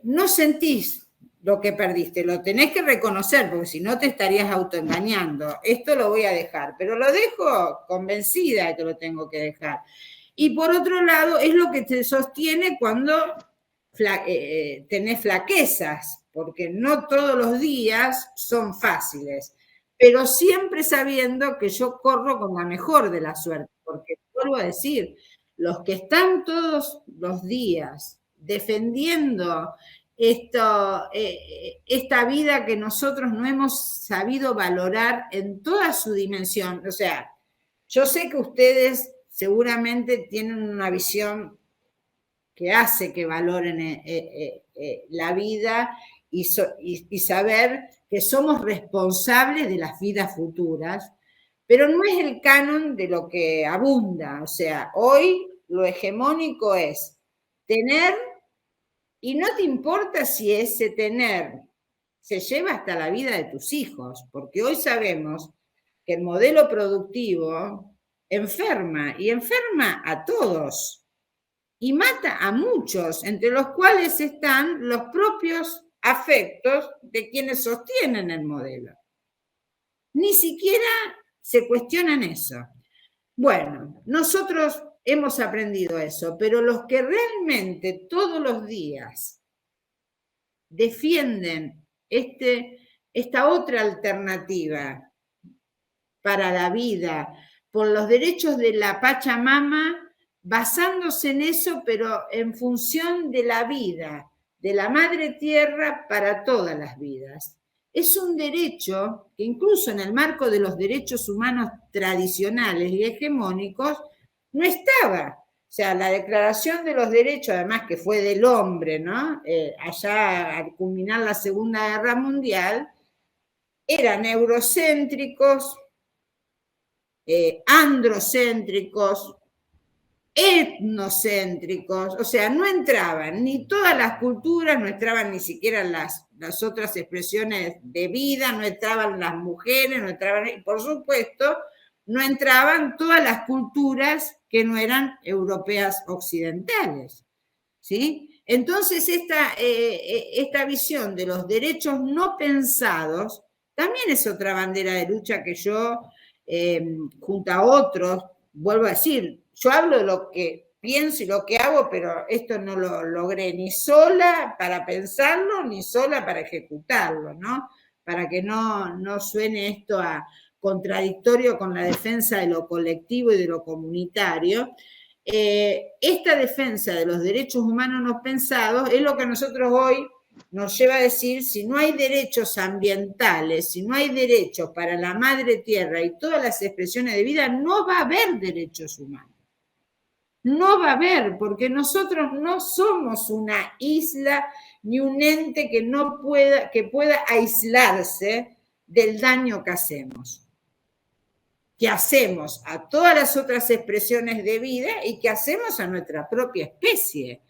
no sentís lo que perdiste, lo tenés que reconocer, porque si no te estarías autoengañando. Esto lo voy a dejar, pero lo dejo convencida de que lo tengo que dejar. Y por otro lado, es lo que te sostiene cuando tenés flaquezas, porque no todos los días son fáciles, pero siempre sabiendo que yo corro con la mejor de la suerte, porque vuelvo a decir, los que están todos los días defendiendo esta vida que nosotros no hemos sabido valorar en toda su dimensión, o sea, yo sé que ustedes seguramente tienen una visión que hace que valoren la vida y saber que somos responsables de las vidas futuras, pero no es el canon de lo que abunda. O sea, hoy lo hegemónico es tener, y no te importa si ese tener se lleva hasta la vida de tus hijos, porque hoy sabemos que el modelo productivo enferma, y enferma a todos, y mata a muchos, entre los cuales están los propios afectos de quienes sostienen el modelo. Ni siquiera se cuestionan eso. Bueno, nosotros hemos aprendido eso, pero los que realmente todos los días defienden esta otra alternativa para la vida, por los derechos de la Pachamama, basándose en eso, pero en función de la vida, de la madre tierra para todas las vidas. Es un derecho que incluso en el marco de los derechos humanos tradicionales y hegemónicos no estaba. O sea, la Declaración de los Derechos, además que fue del hombre, ¿no? Allá al culminar la Segunda Guerra Mundial, eran eurocéntricos, androcéntricos, etnocéntricos, o sea, no entraban ni todas las culturas, no entraban ni siquiera las otras expresiones de vida, no entraban las mujeres, no entraban, y por supuesto, no entraban todas las culturas que no eran europeas occidentales, ¿sí? Entonces, esta visión de los derechos no pensados también es otra bandera de lucha que yo, junto a otros, vuelvo a decir, yo hablo de lo que pienso y lo que hago, pero esto no lo logré ni sola para pensarlo, ni sola para ejecutarlo, ¿no? Para que no suene esto a contradictorio con la defensa de lo colectivo y de lo comunitario. Esta defensa de los derechos humanos no pensados es lo que nosotros hoy nos lleva a decir, si no hay derechos ambientales, si no hay derechos para la madre tierra y todas las expresiones de vida, no va a haber derechos humanos. No va a haber, porque nosotros no somos una isla ni un ente que pueda aislarse del daño que hacemos a todas las otras expresiones de vida y que hacemos a nuestra propia especie,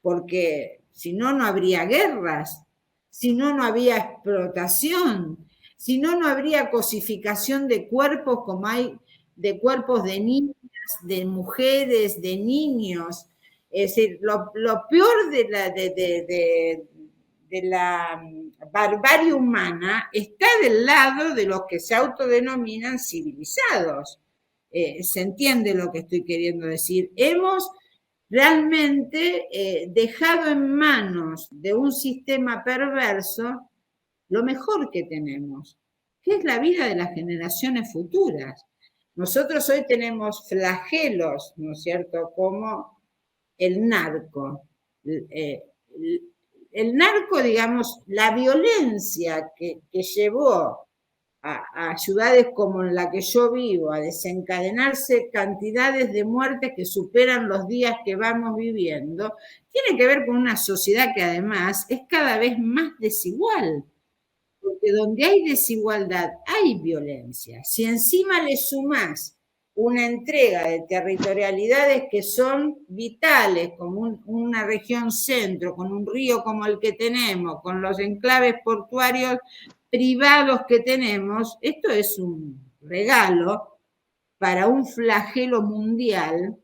porque si no, no habría guerras, si no, no habría explotación, si no, no habría cosificación de cuerpos como hay de cuerpos de niñas, de mujeres, de niños. Es decir, lo peor de la barbarie humana está del lado de los que se autodenominan civilizados. ¿Se entiende lo que estoy queriendo decir? Hemos realmente dejado en manos de un sistema perverso lo mejor que tenemos, que es la vida de las generaciones futuras. Nosotros hoy tenemos flagelos, ¿no es cierto?, como el narco. El narco, digamos, la violencia que llevó a ciudades como en la que yo vivo a desencadenarse cantidades de muertes que superan los días que vamos viviendo, tiene que ver con una sociedad que además es cada vez más desigual. Porque donde hay desigualdad hay violencia. Si encima le sumás una entrega de territorialidades que son vitales, como una región centro, con un río como el que tenemos, con los enclaves portuarios privados que tenemos, esto es un regalo para un flagelo mundial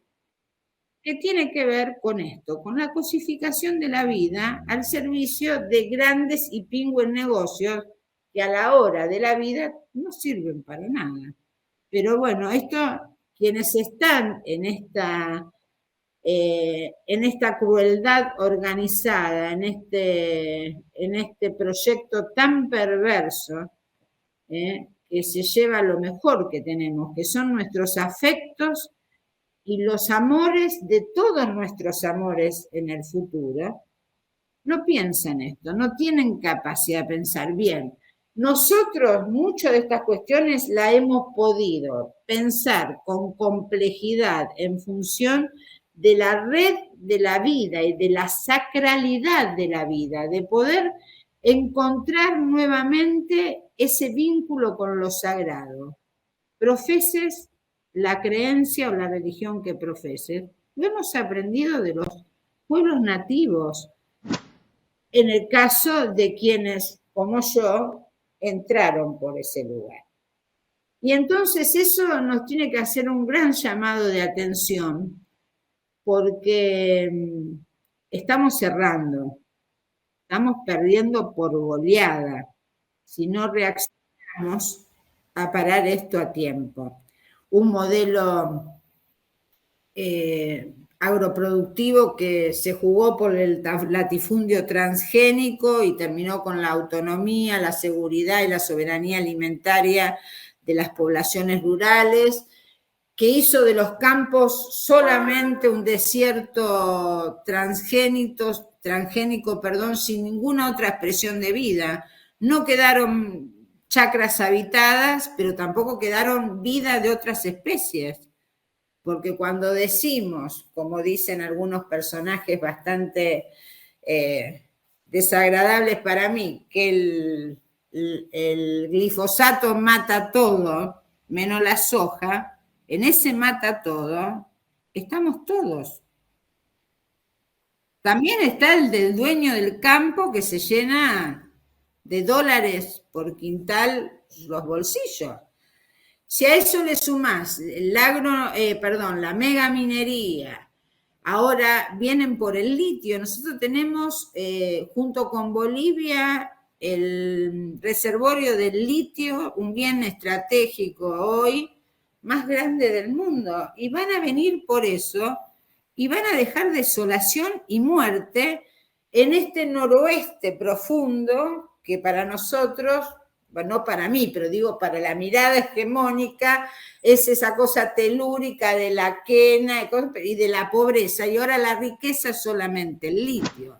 que tiene que ver con esto, con la cosificación de la vida al servicio de grandes y pingües negocios que a la hora de la vida no sirven para nada. Pero bueno, esto, quienes están en esta crueldad organizada, en este proyecto tan perverso, que se lleva lo mejor que tenemos, que son nuestros afectos y los amores de todos nuestros amores en el futuro, no piensan esto, no tienen capacidad de pensar bien. Nosotros, muchas de estas cuestiones la hemos podido pensar con complejidad en función de la red de la vida y de la sacralidad de la vida, de poder encontrar nuevamente ese vínculo con lo sagrado. Profeses la creencia o la religión que profeses, lo hemos aprendido de los pueblos nativos, en el caso de quienes, como yo, entraron por ese lugar. Y entonces eso nos tiene que hacer un gran llamado de atención, porque estamos cerrando, estamos perdiendo por goleada, si no reaccionamos a parar esto a tiempo. Un modelo agroproductivo que se jugó por el latifundio transgénico y terminó con la autonomía, la seguridad y la soberanía alimentaria de las poblaciones rurales, que hizo de los campos solamente un desierto transgénico, sin ninguna otra expresión de vida. No quedaron chacras habitadas, pero tampoco quedaron vida de otras especies. Porque cuando decimos, como dicen algunos personajes bastante desagradables para mí, que el glifosato mata todo, menos la soja, en ese mata todo, estamos todos. También está el del dueño del campo que se llena de dólares por quintal los bolsillos. Si a eso le sumás la megaminería, ahora vienen por el litio. Nosotros tenemos, junto con Bolivia, el reservorio del litio, un bien estratégico hoy más grande del mundo. Y van a venir por eso y van a dejar desolación y muerte en este noroeste profundo que para nosotros, bueno, no para mí, pero digo para la mirada hegemónica, es esa cosa telúrica de la quena y de la pobreza, y ahora la riqueza es solamente el litio.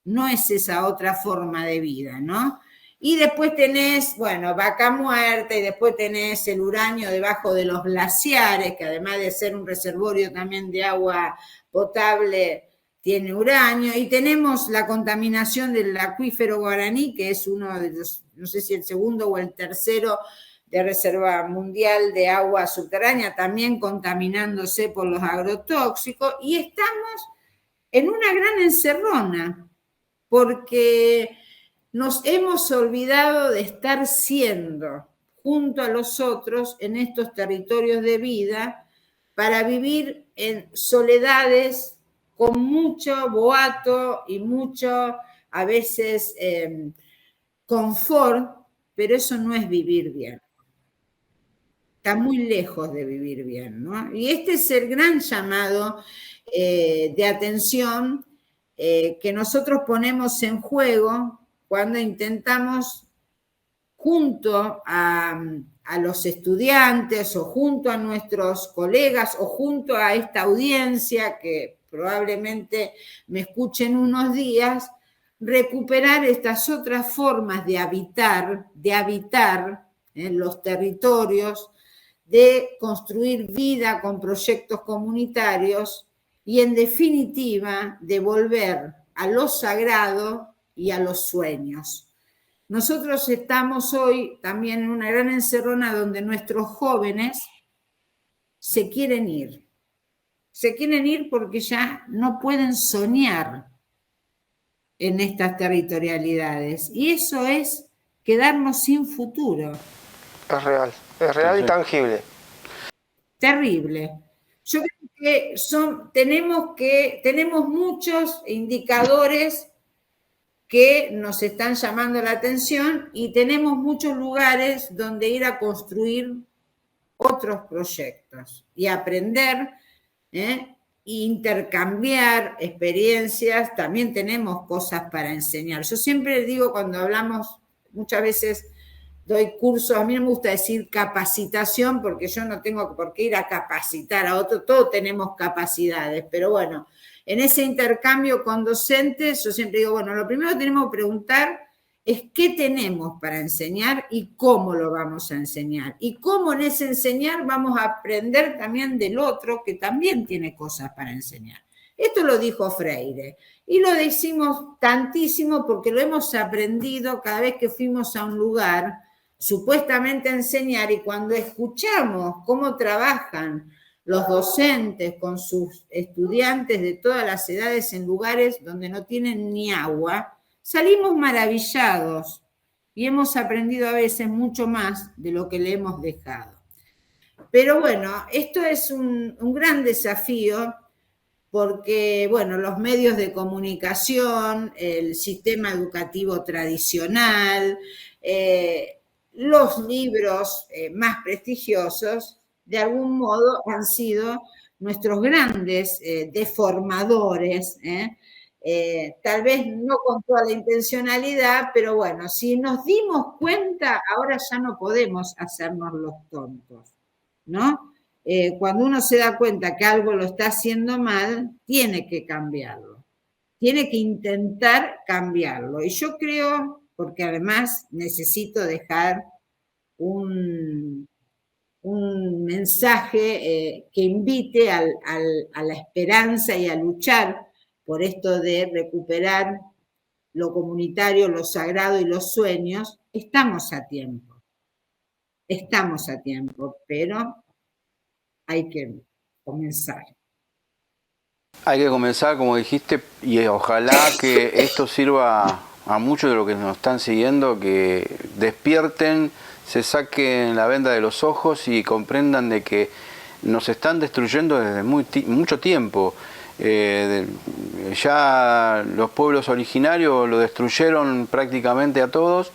no es esa otra forma de vida, ¿no? Y después tenés, bueno, vaca muerta, y después tenés el uranio debajo de los glaciares, que además de ser un reservorio también de agua potable, tiene uranio, y tenemos la contaminación del acuífero Guaraní, que es uno de los, no sé si el segundo o el tercero de reserva mundial de agua subterránea, también contaminándose por los agrotóxicos, y estamos en una gran encerrona, porque nos hemos olvidado de estar siendo junto a los otros en estos territorios de vida para vivir en soledades con mucho boato y mucho, a veces, confort, pero eso no es vivir bien. Está muy lejos de vivir bien, ¿no? Y este es el gran llamado de atención que nosotros ponemos en juego cuando intentamos, junto a los estudiantes o junto a nuestros colegas o junto a esta audiencia que probablemente me escuchen unos días, recuperar estas otras formas de habitar en los territorios, de construir vida con proyectos comunitarios y, en definitiva, de volver a lo sagrado y a los sueños. Nosotros estamos hoy también en una gran encerrona donde nuestros jóvenes se quieren ir. Se quieren ir porque ya no pueden soñar en estas territorialidades. Y eso es quedarnos sin futuro. Es real y tangible. Terrible. Yo creo que tenemos muchos indicadores que nos están llamando la atención y tenemos muchos lugares donde ir a construir otros proyectos y aprender, intercambiar experiencias. También tenemos cosas para enseñar. Yo siempre digo, cuando hablamos, muchas veces doy cursos, a mí no me gusta decir capacitación porque yo no tengo por qué ir a capacitar a otro, todos tenemos capacidades, pero bueno, en ese intercambio con docentes, yo siempre digo, bueno, lo primero que tenemos que preguntar es qué tenemos para enseñar y cómo lo vamos a enseñar. Y cómo en ese enseñar vamos a aprender también del otro que también tiene cosas para enseñar. Esto lo dijo Freire y lo decimos tantísimo porque lo hemos aprendido cada vez que fuimos a un lugar supuestamente a enseñar, y cuando escuchamos cómo trabajan los docentes con sus estudiantes de todas las edades en lugares donde no tienen ni agua, salimos maravillados y hemos aprendido a veces mucho más de lo que le hemos dejado. Pero bueno, esto es un gran desafío porque, bueno, los medios de comunicación, el sistema educativo tradicional, los libros más prestigiosos, de algún modo han sido nuestros grandes deformadores, tal vez no con toda la intencionalidad, pero bueno, si nos dimos cuenta, ahora ya no podemos hacernos los tontos, ¿no? Cuando uno se da cuenta que algo lo está haciendo mal, tiene que cambiarlo, tiene que intentar cambiarlo. Y yo creo, porque además necesito dejar un mensaje que invite a la esperanza y a luchar por esto de recuperar lo comunitario, lo sagrado y los sueños. Estamos a tiempo, pero hay que comenzar. Hay que comenzar, como dijiste, y ojalá que esto sirva a muchos de los que nos están siguiendo, que despierten, se saquen la venda de los ojos y comprendan de que nos están destruyendo desde mucho tiempo. Ya los pueblos originarios lo destruyeron prácticamente a todos.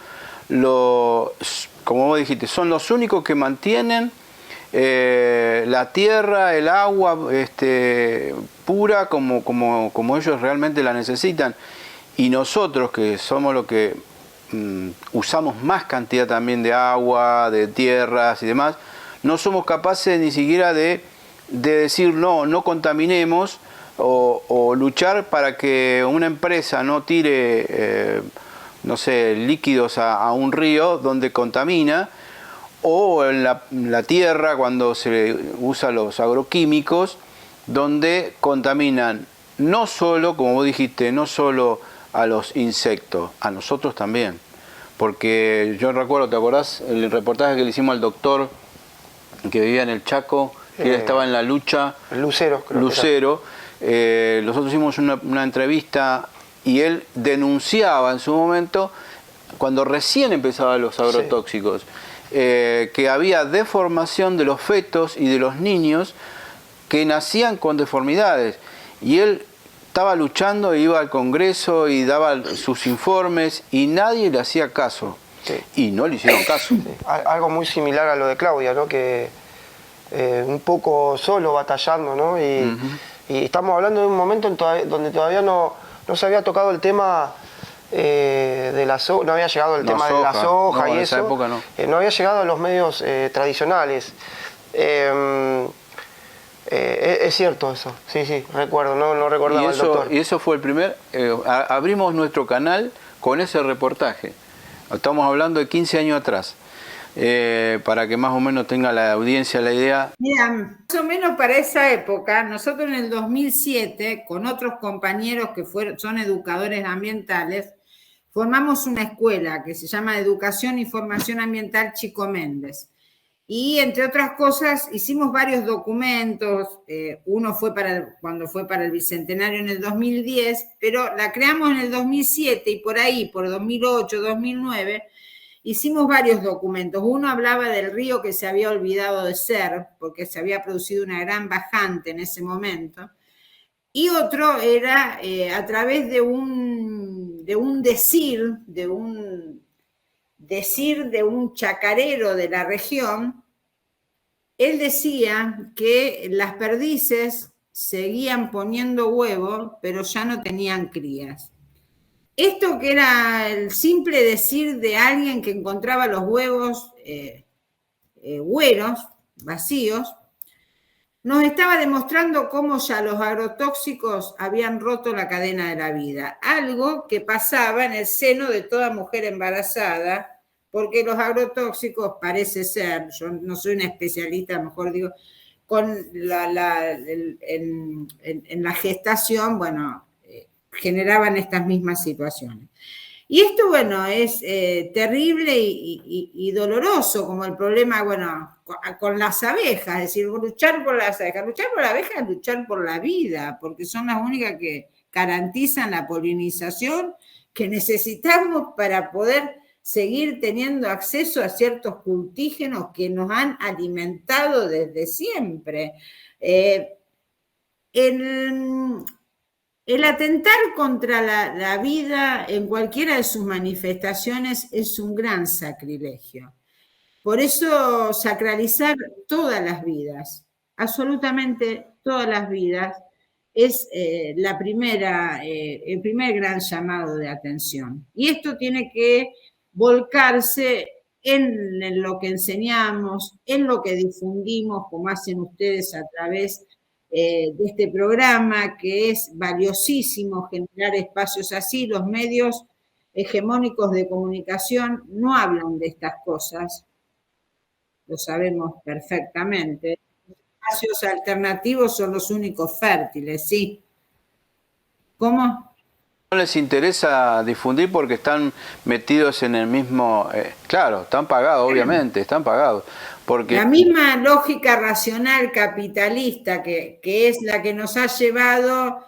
Como vos dijiste, son los únicos que mantienen la tierra, el agua pura como ellos realmente la necesitan. Y nosotros, que somos los que usamos más cantidad también de agua, de tierras y demás, no somos capaces ni siquiera de decir no contaminemos, o luchar para que una empresa no tire, no sé, líquidos a un río donde contamina, o en la tierra cuando se usan los agroquímicos, donde contaminan no solo, como vos dijiste, no solo a los insectos, a nosotros también. Porque yo recuerdo, ¿te acordás el reportaje que le hicimos al doctor que vivía en el Chaco, que él estaba en la lucha? Lucero, creo. Lucero. Nosotros hicimos una entrevista y él denunciaba en su momento, cuando recién empezaban los agrotóxicos, que había deformación de los fetos y de los niños que nacían con deformidades. Y él estaba luchando, iba al Congreso y daba sus informes y nadie le hacía caso. Sí. Y no le hicieron caso. Sí. Algo muy similar a lo de Claudia, ¿no? Que un poco solo batallando, ¿no? Y estamos hablando de un momento donde todavía no se había tocado el tema de la soja, no había llegado el tema de la soja, no, y en eso. esa época no. No había llegado a los medios tradicionales. Es cierto eso, sí, recuerdo, no recordaba al doctor. Y eso fue el primer, abrimos nuestro canal con ese reportaje. Estamos hablando de 15 años atrás, para que más o menos tenga la audiencia la idea. Mira, más o menos para esa época, nosotros en el 2007, con otros compañeros que son educadores ambientales, formamos una escuela que se llama Educación y Formación Ambiental Chico Méndez. Y entre otras cosas hicimos varios documentos, uno fue cuando fue para el Bicentenario en el 2010, pero la creamos en el 2007 y por ahí, por 2008, 2009, hicimos varios documentos. Uno hablaba del río que se había olvidado de ser, porque se había producido una gran bajante en ese momento. Y otro era a través de un decir de un chacarero de la región. Él decía que las perdices seguían poniendo huevos, pero ya no tenían crías. Esto que era el simple decir de alguien que encontraba los huevos güeros, vacíos, nos estaba demostrando cómo ya los agrotóxicos habían roto la cadena de la vida, algo que pasaba en el seno de toda mujer embarazada, porque los agrotóxicos, parece ser, yo no soy una especialista, a lo mejor digo, en la gestación, bueno, generaban estas mismas situaciones. Y esto, bueno, es terrible y doloroso, como el problema, bueno, con las abejas, es decir, luchar por las abejas. Luchar por las abejas es luchar por la vida, porque son las únicas que garantizan la polinización que necesitamos para poder seguir teniendo acceso a ciertos cultígenos que nos han alimentado desde siempre. El atentar contra la vida en cualquiera de sus manifestaciones es un gran sacrilegio. Por eso sacralizar todas las vidas, absolutamente todas las vidas, es el primer gran llamado de atención. Y esto tiene que volcarse en lo que enseñamos, en lo que difundimos, como hacen ustedes a través de este programa, que es valiosísimo generar espacios así. Los medios hegemónicos de comunicación no hablan de estas cosas, lo sabemos perfectamente. Los espacios alternativos son los únicos fértiles, ¿sí? ¿Cómo? No les interesa difundir porque están metidos en el mismo... claro, están pagados, obviamente, están pagados. Porque... La misma lógica racional capitalista que es la que nos ha llevado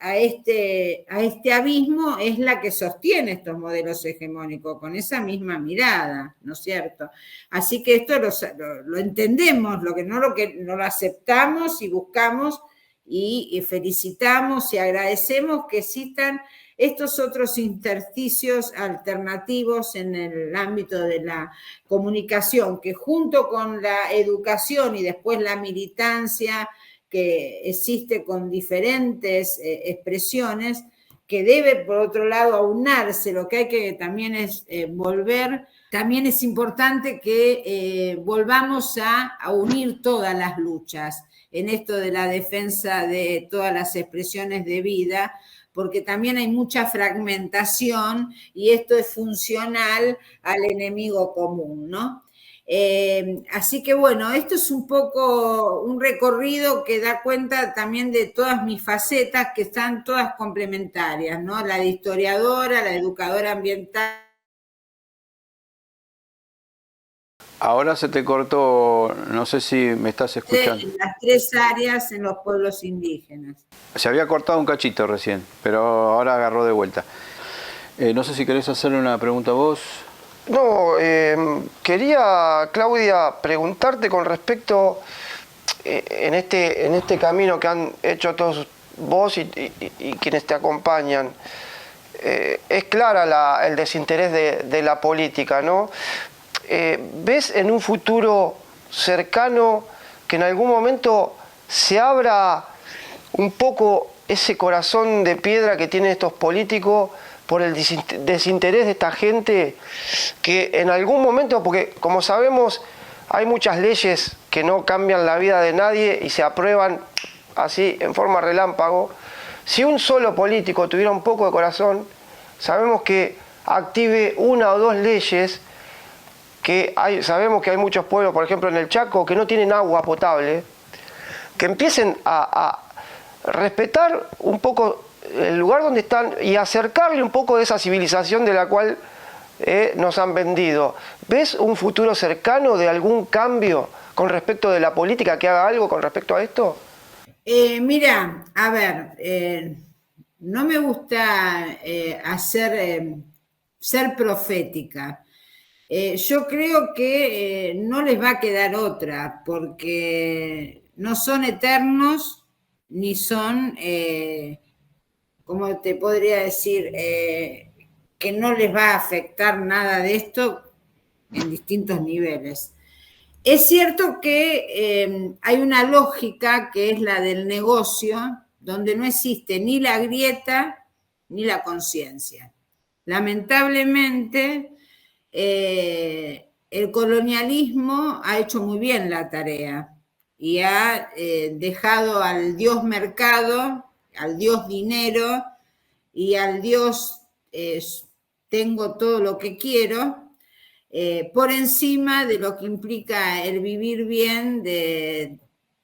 a este abismo es la que sostiene estos modelos hegemónicos, con esa misma mirada, ¿no es cierto? Así que esto lo entendemos, lo que no lo aceptamos y buscamos y felicitamos y agradecemos que existan estos otros intersticios alternativos en el ámbito de la comunicación, que junto con la educación y después la militancia que existe con diferentes expresiones, que debe, por otro lado, aunarse. Lo que hay que también es volver, también es importante que volvamos a unir todas las luchas. en esto de la defensa de todas las expresiones de vida, porque también hay mucha fragmentación y esto es funcional al enemigo común, ¿no? Así que bueno, esto es un poco un recorrido que da cuenta también de todas mis facetas que están todas complementarias, ¿no? La de historiadora, la de educadora ambiental. Ahora se te cortó, no sé si me estás escuchando. En las 3 áreas en los pueblos indígenas. Se había cortado un cachito recién, pero ahora agarró de vuelta. No sé si querés hacerle una pregunta a vos. No, quería, Claudia, preguntarte con respecto en este camino que han hecho todos vos y quienes te acompañan. Es clara el desinterés de la política, ¿no? ¿Ves en un futuro cercano que en algún momento se abra un poco ese corazón de piedra que tienen estos políticos por el desinterés de esta gente que en algún momento, porque como sabemos hay muchas leyes que no cambian la vida de nadie y se aprueban así en forma relámpago, si un solo político tuviera un poco de corazón, sabemos que active 1 o 2 leyes sabemos que hay muchos pueblos, por ejemplo en el Chaco, que no tienen agua potable, que empiecen a respetar un poco el lugar donde están y acercarle un poco de esa civilización de la cual nos han vendido. ¿Ves un futuro cercano de algún cambio con respecto de la política que haga algo con respecto a esto? Mira, a ver, no me gusta ser profética. Yo creo que no les va a quedar otra, porque no son eternos, ni son, ¿cómo te podría decir? Que no les va a afectar nada de esto en distintos niveles. Es cierto que hay una lógica que es la del negocio, donde no existe ni la grieta ni la conciencia. Lamentablemente, el colonialismo ha hecho muy bien la tarea y ha dejado al dios mercado, al dios dinero y al dios tengo todo lo que quiero, por encima de lo que implica el vivir bien de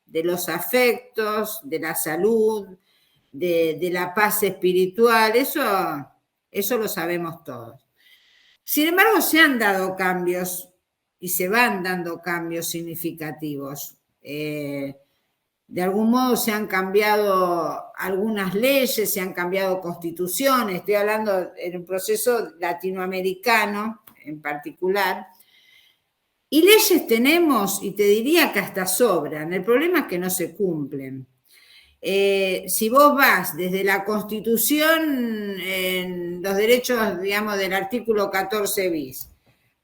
los afectos, de la salud, de la paz espiritual, eso lo sabemos todos. Sin embargo, se han dado cambios y se van dando cambios significativos. De algún modo se han cambiado algunas leyes, se han cambiado constituciones, estoy hablando en un proceso latinoamericano en particular, y leyes tenemos, y te diría que hasta sobran, el problema es que no se cumplen. Si vos vas desde la Constitución, en los derechos, digamos, del artículo 14 bis,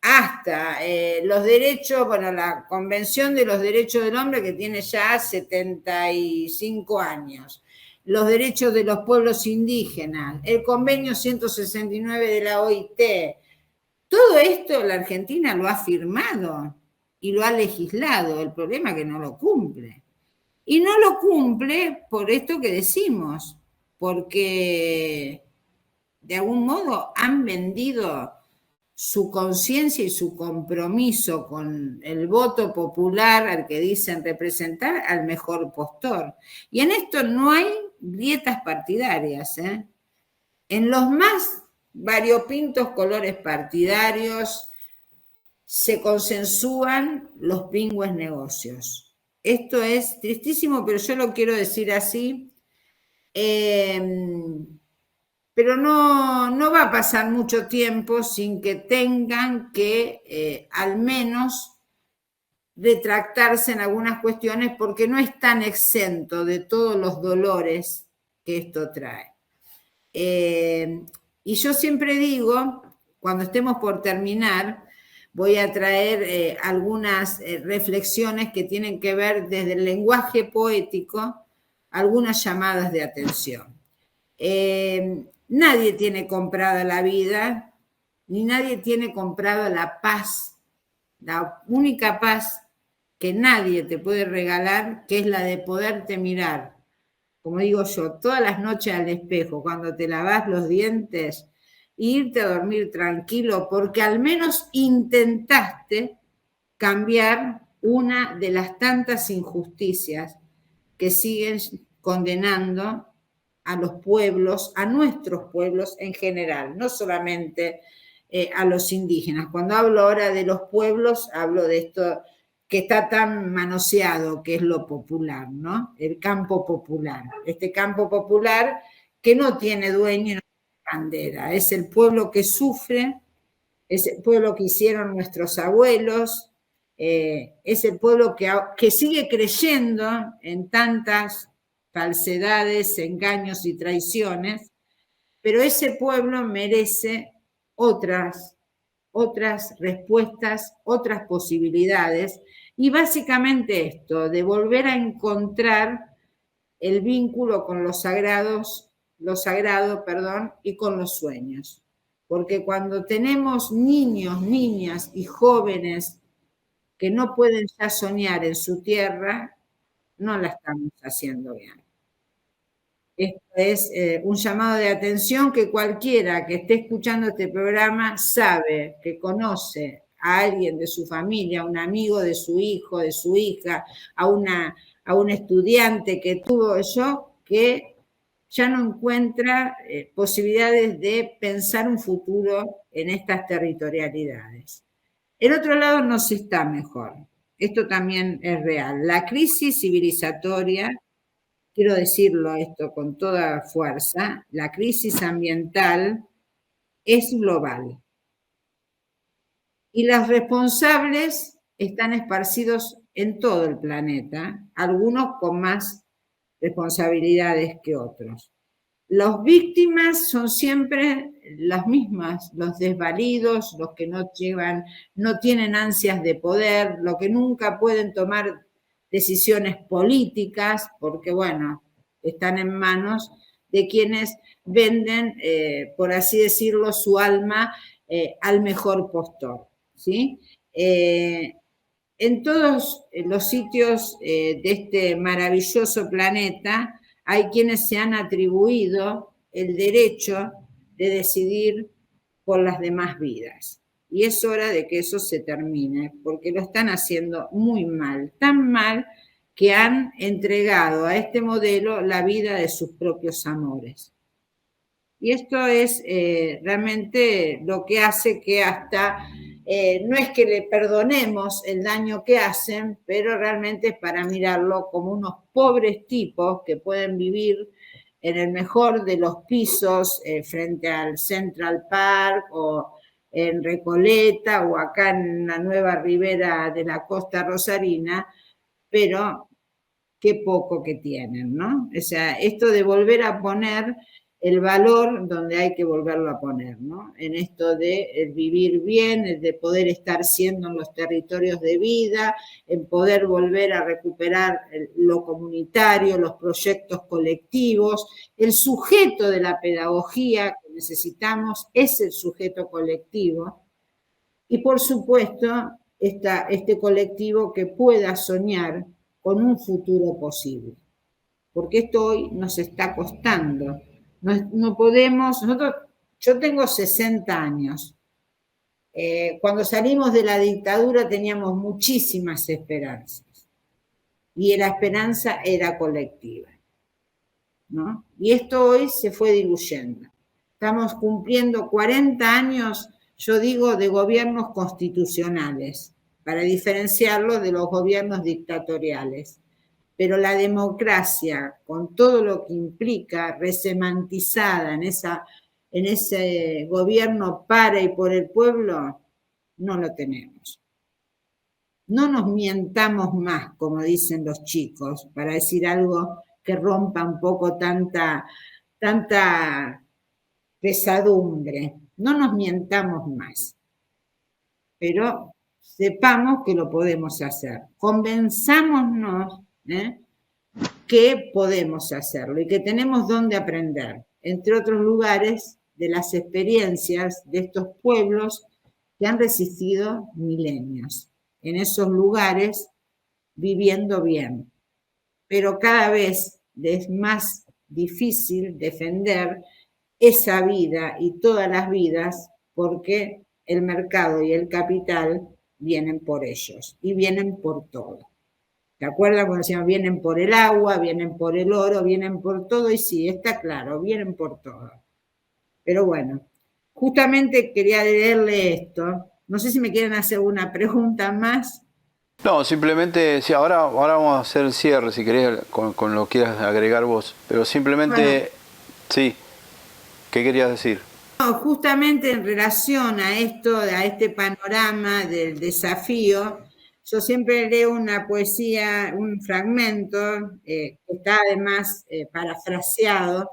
hasta los derechos, bueno, la Convención de los Derechos del Hombre, que tiene ya 75 años, los derechos de los pueblos indígenas, el convenio 169 de la OIT, todo esto la Argentina lo ha firmado y lo ha legislado, el problema es que no lo cumple. Y no lo cumple por esto que decimos, porque de algún modo han vendido su conciencia y su compromiso con el voto popular al que dicen representar al mejor postor. Y en esto no hay grietas partidarias, ¿eh? En los más variopintos colores partidarios se consensúan los pingües negocios. Esto es tristísimo, pero yo lo quiero decir así. Pero no va a pasar mucho tiempo sin que tengan que al menos retractarse en algunas cuestiones, porque no es tan exento de todos los dolores que esto trae. Y yo siempre digo, cuando estemos por terminar, voy a traer algunas reflexiones que tienen que ver desde el lenguaje poético, algunas llamadas de atención. Nadie tiene comprada la vida, ni nadie tiene comprada la paz. La única paz que nadie te puede regalar, que es la de poderte mirar, como digo yo, todas las noches al espejo, cuando te lavas los dientes, e irte a dormir tranquilo, porque al menos intentaste cambiar una de las tantas injusticias que siguen condenando a los pueblos, a nuestros pueblos en general, no solamente a los indígenas. Cuando hablo ahora de los pueblos, hablo de esto que está tan manoseado, que es lo popular, ¿no? El campo popular. Este campo popular que no tiene dueño y no tiene bandera. Es el pueblo que sufre, es el pueblo que hicieron nuestros abuelos, es el pueblo que sigue creyendo en tantas falsedades, engaños y traiciones, pero ese pueblo merece otras respuestas, otras posibilidades, y básicamente esto, de volver a encontrar el vínculo con lo sagrado, y con los sueños. Porque cuando tenemos niños, niñas y jóvenes que no pueden ya soñar en su tierra, no la estamos haciendo bien. Esto es un llamado de atención que cualquiera que esté escuchando este programa sabe, que conoce a alguien de su familia, a un amigo de su hijo, de su hija, a un estudiante que tuvo yo, que ya no encuentra posibilidades de pensar un futuro en estas territorialidades. El otro lado no se está mejor. Esto también es real. La crisis civilizatoria, quiero decirlo esto con toda fuerza, la crisis ambiental es global. Y los responsables están esparcidos en todo el planeta, algunos con más responsabilidades que otros. Las víctimas son siempre las mismas, los desvalidos, los que no tienen ansias de poder, los que nunca pueden tomar decisiones políticas, porque bueno, están en manos de quienes venden, por así decirlo, su alma al mejor postor, ¿sí? En todos los sitios de este maravilloso planeta hay quienes se han atribuido el derecho de decidir por las demás vidas. Y es hora de que eso se termine, porque lo están haciendo muy mal, tan mal que han entregado a este modelo la vida de sus propios amores. Y esto es realmente lo que hace que hasta, no es que le perdonemos el daño que hacen, pero realmente es para mirarlo como unos pobres tipos que pueden vivir en el mejor de los pisos frente al Central Park o en Recoleta o acá en la nueva ribera de la costa rosarina, pero qué poco que tienen, ¿no? O sea, esto de volver a poner el valor donde hay que volverlo a poner, ¿no? En esto de vivir bien, el de poder estar siendo en los territorios de vida, en poder volver a recuperar lo comunitario, los proyectos colectivos. El sujeto de la pedagogía que necesitamos es el sujeto colectivo y, por supuesto, este colectivo que pueda soñar con un futuro posible. Porque esto hoy nos está costando. No podemos, yo tengo 60 años. Cuando salimos de la dictadura teníamos muchísimas esperanzas. Y la esperanza era colectiva, ¿no? Y esto hoy se fue diluyendo. Estamos cumpliendo 40 años, yo digo, de gobiernos constitucionales, para diferenciarlo de los gobiernos dictatoriales. Pero la democracia, con todo lo que implica, resemantizada en ese gobierno para y por el pueblo, no lo tenemos. No nos mientamos más, como dicen los chicos, para decir algo que rompa un poco tanta pesadumbre. No nos mientamos más. Pero sepamos que lo podemos hacer. Convenzámonos que podemos hacerlo y que tenemos dónde aprender, entre otros lugares, de las experiencias de estos pueblos que han resistido milenios. En esos lugares viviendo bien. Pero cada vez es más difícil defender esa vida y todas las vidas porque el mercado y el capital vienen por ellos y vienen por todo. ¿Te acuerdas cuando decíamos vienen por el agua, vienen por el oro, vienen por todo? Y sí, está claro, vienen por todo. Pero bueno, justamente quería leerle esto. No sé si me quieren hacer una pregunta más. No, simplemente, sí, ahora vamos a hacer el cierre, si querés, con lo que quieras agregar vos. Pero simplemente, Bueno, sí, ¿qué querías decir? no, justamente en relación a esto, a este panorama del desafío, yo siempre leo una poesía, un fragmento, que está además parafraseado,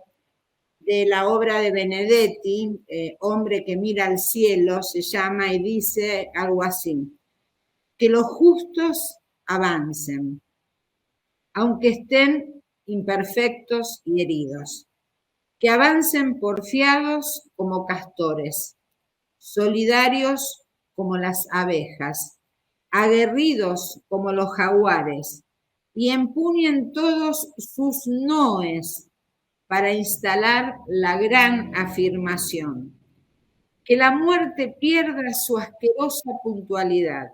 de la obra de Benedetti, Hombre que mira al cielo, se llama, y dice algo así: que los justos avancen, aunque estén imperfectos y heridos, que avancen porfiados como castores, solidarios como las abejas, aguerridos como los jaguares, y empuñen todos sus noes para instalar la gran afirmación: que la muerte pierda su asquerosa puntualidad,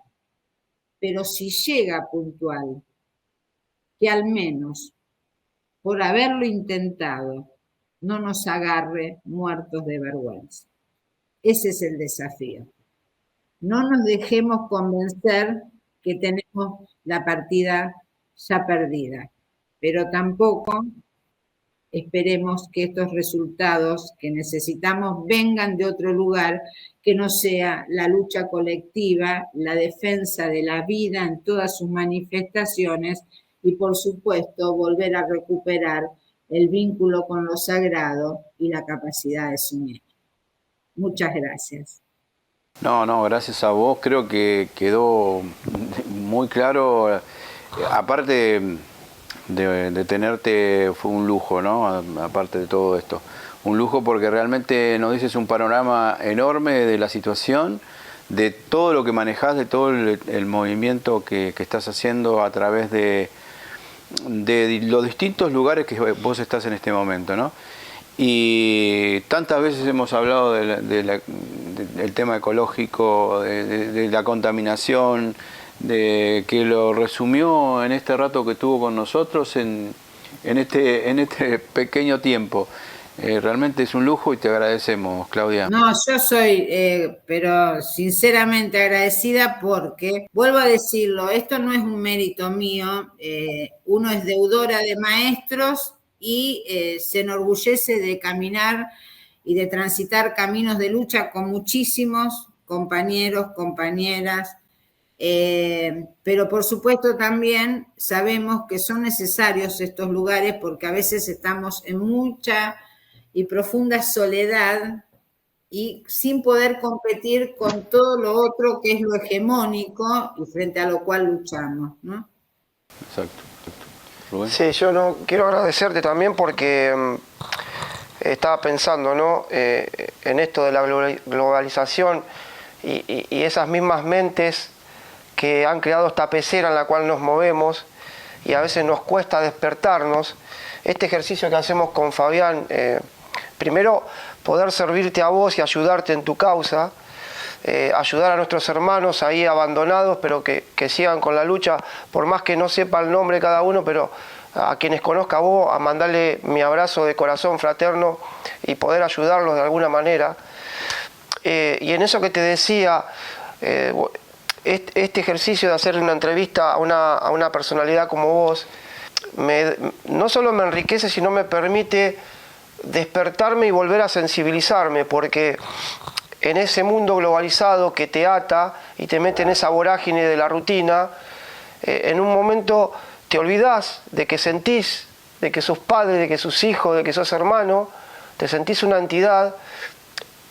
pero si llega puntual, que al menos por haberlo intentado no nos agarre muertos de vergüenza. Ese es el desafío. No nos dejemos convencer que tenemos la partida ya perdida, pero tampoco esperemos que estos resultados que necesitamos vengan de otro lugar que no sea la lucha colectiva, la defensa de la vida en todas sus manifestaciones y, por supuesto, volver a recuperar el vínculo con lo sagrado y la capacidad de soñar. Muchas gracias. No, gracias a vos, creo que quedó muy claro. Aparte de tenerte, fue un lujo, ¿no? Aparte de todo esto. Un lujo porque realmente nos dices un panorama enorme de la situación, de todo lo que manejás, de todo el movimiento que estás haciendo a través de los distintos lugares que vos estás en este momento, ¿no? Y tantas veces hemos hablado del tema ecológico, de la contaminación, de que lo resumió en este rato que tuvo con nosotros en este pequeño tiempo. Realmente es un lujo y te agradecemos, Claudia. No, yo soy, pero sinceramente agradecida porque, vuelvo a decirlo, esto no es un mérito mío, uno es deudora de maestros y se enorgullece de caminar y de transitar caminos de lucha con muchísimos compañeros, compañeras, pero por supuesto también sabemos que son necesarios estos lugares porque a veces estamos en mucha y profunda soledad y sin poder competir con todo lo otro que es lo hegemónico y frente a lo cual luchamos, ¿no? Exacto. Rubén. Sí, yo no quiero agradecerte también porque estaba pensando, ¿no? En esto de la globalización y esas mismas mentes que han creado esta pecera en la cual nos movemos y a veces nos cuesta despertarnos. Este ejercicio que hacemos con Fabián, primero poder servirte a vos y ayudarte en tu causa, ayudar a nuestros hermanos ahí abandonados, pero que sigan con la lucha, por más que no sepa el nombre de cada uno, pero a quienes conozca a vos, a mandarle mi abrazo de corazón fraterno y poder ayudarlos de alguna manera. Y en eso que te decía, este ejercicio de hacer una entrevista a una personalidad como vos, no solo me enriquece, sino me permite despertarme y volver a sensibilizarme, porque en ese mundo globalizado que te ata y te mete en esa vorágine de la rutina, en un momento te olvidás de que sentís, de que sos padre, de que sos hijo, de que sos hermano, te sentís una entidad.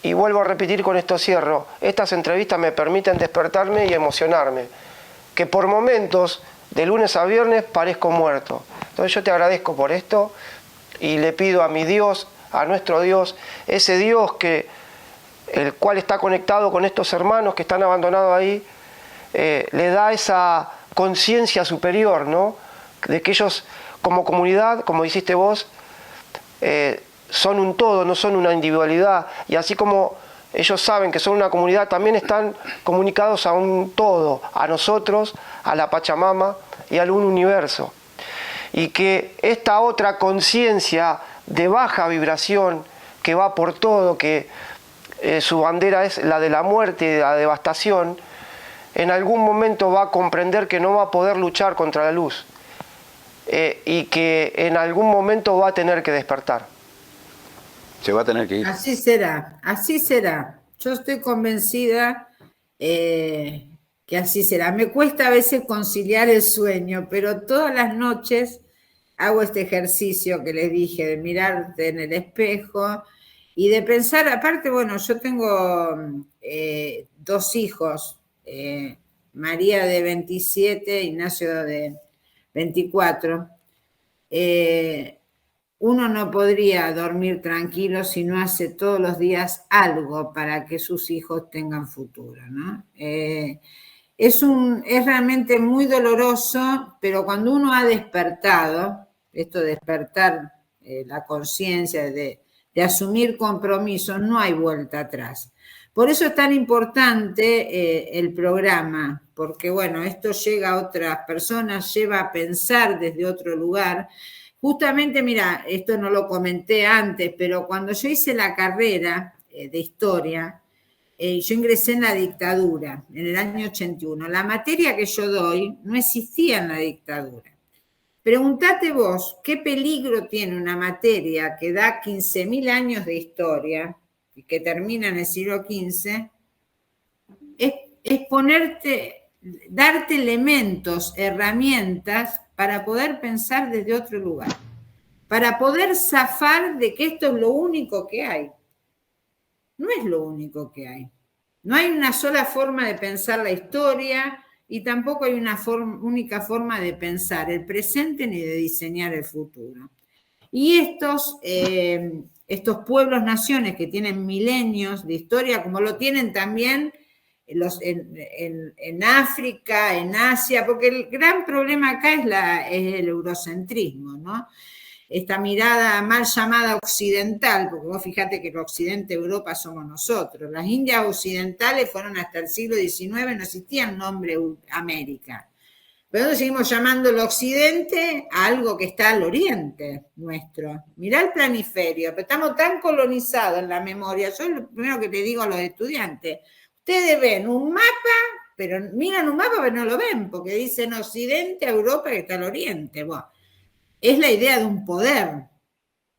Y vuelvo a repetir, con esto cierro, estas entrevistas me permiten despertarme y emocionarme, que por momentos, de lunes a viernes, parezco muerto. Entonces yo te agradezco por esto y le pido a mi Dios, a nuestro Dios, ese Dios el cual está conectado con estos hermanos que están abandonados ahí, le da esa conciencia superior, ¿no? De que ellos, como comunidad, como dijiste vos, son un todo, no son una individualidad. Y así como ellos saben que son una comunidad, también están comunicados a un todo, a nosotros, a la Pachamama y al un universo. Y que esta otra conciencia de baja vibración que va por todo, que su bandera es la de la muerte y de la devastación, en algún momento va a comprender que no va a poder luchar contra la luz y que en algún momento va a tener que despertar. Se va a tener que ir. Así será, así será. Yo estoy convencida que así será. Me cuesta a veces conciliar el sueño, pero todas las noches hago este ejercicio que les dije, de mirarte en el espejo y de pensar, aparte, bueno, yo tengo 2 hijos, María de 27, Ignacio de 24. Uno no podría dormir tranquilo si no hace todos los días algo para que sus hijos tengan futuro, ¿no? Es realmente muy doloroso, pero cuando uno ha despertado, esto de despertar la conciencia, de asumir compromisos, no hay vuelta atrás. Por eso es tan importante el programa, porque bueno, esto llega a otras personas, lleva a pensar desde otro lugar. Justamente, mira, esto no lo comenté antes, pero cuando yo hice la carrera de historia, yo ingresé en la dictadura, en el año 81. La materia que yo doy no existía en la dictadura. Preguntate vos, ¿qué peligro tiene una materia que da 15.000 años de historia y que termina en el siglo XV? Es ponerte, darte elementos, herramientas para poder pensar desde otro lugar, para poder zafar de que esto es lo único que hay. No es lo único que hay. No hay una sola forma de pensar la historia y tampoco hay una única forma de pensar el presente ni de diseñar el futuro. Y estos pueblos, naciones que tienen milenios de historia, como lo tienen también en África, en Asia, porque el gran problema acá es el eurocentrismo, ¿no? Esta mirada mal llamada occidental, porque vos fíjate que el occidente de Europa somos nosotros. Las Indias occidentales fueron hasta el siglo XIX, no existía el nombre América. Pero nosotros seguimos llamando el occidente a algo que está al oriente nuestro. Mirá el planiferio, pero estamos tan colonizados en la memoria. Yo lo primero que le digo a los estudiantes, ustedes ven un mapa, pero miran un mapa pero no lo ven, porque dicen occidente a Europa que está al oriente. Bueno, es la idea de un poder,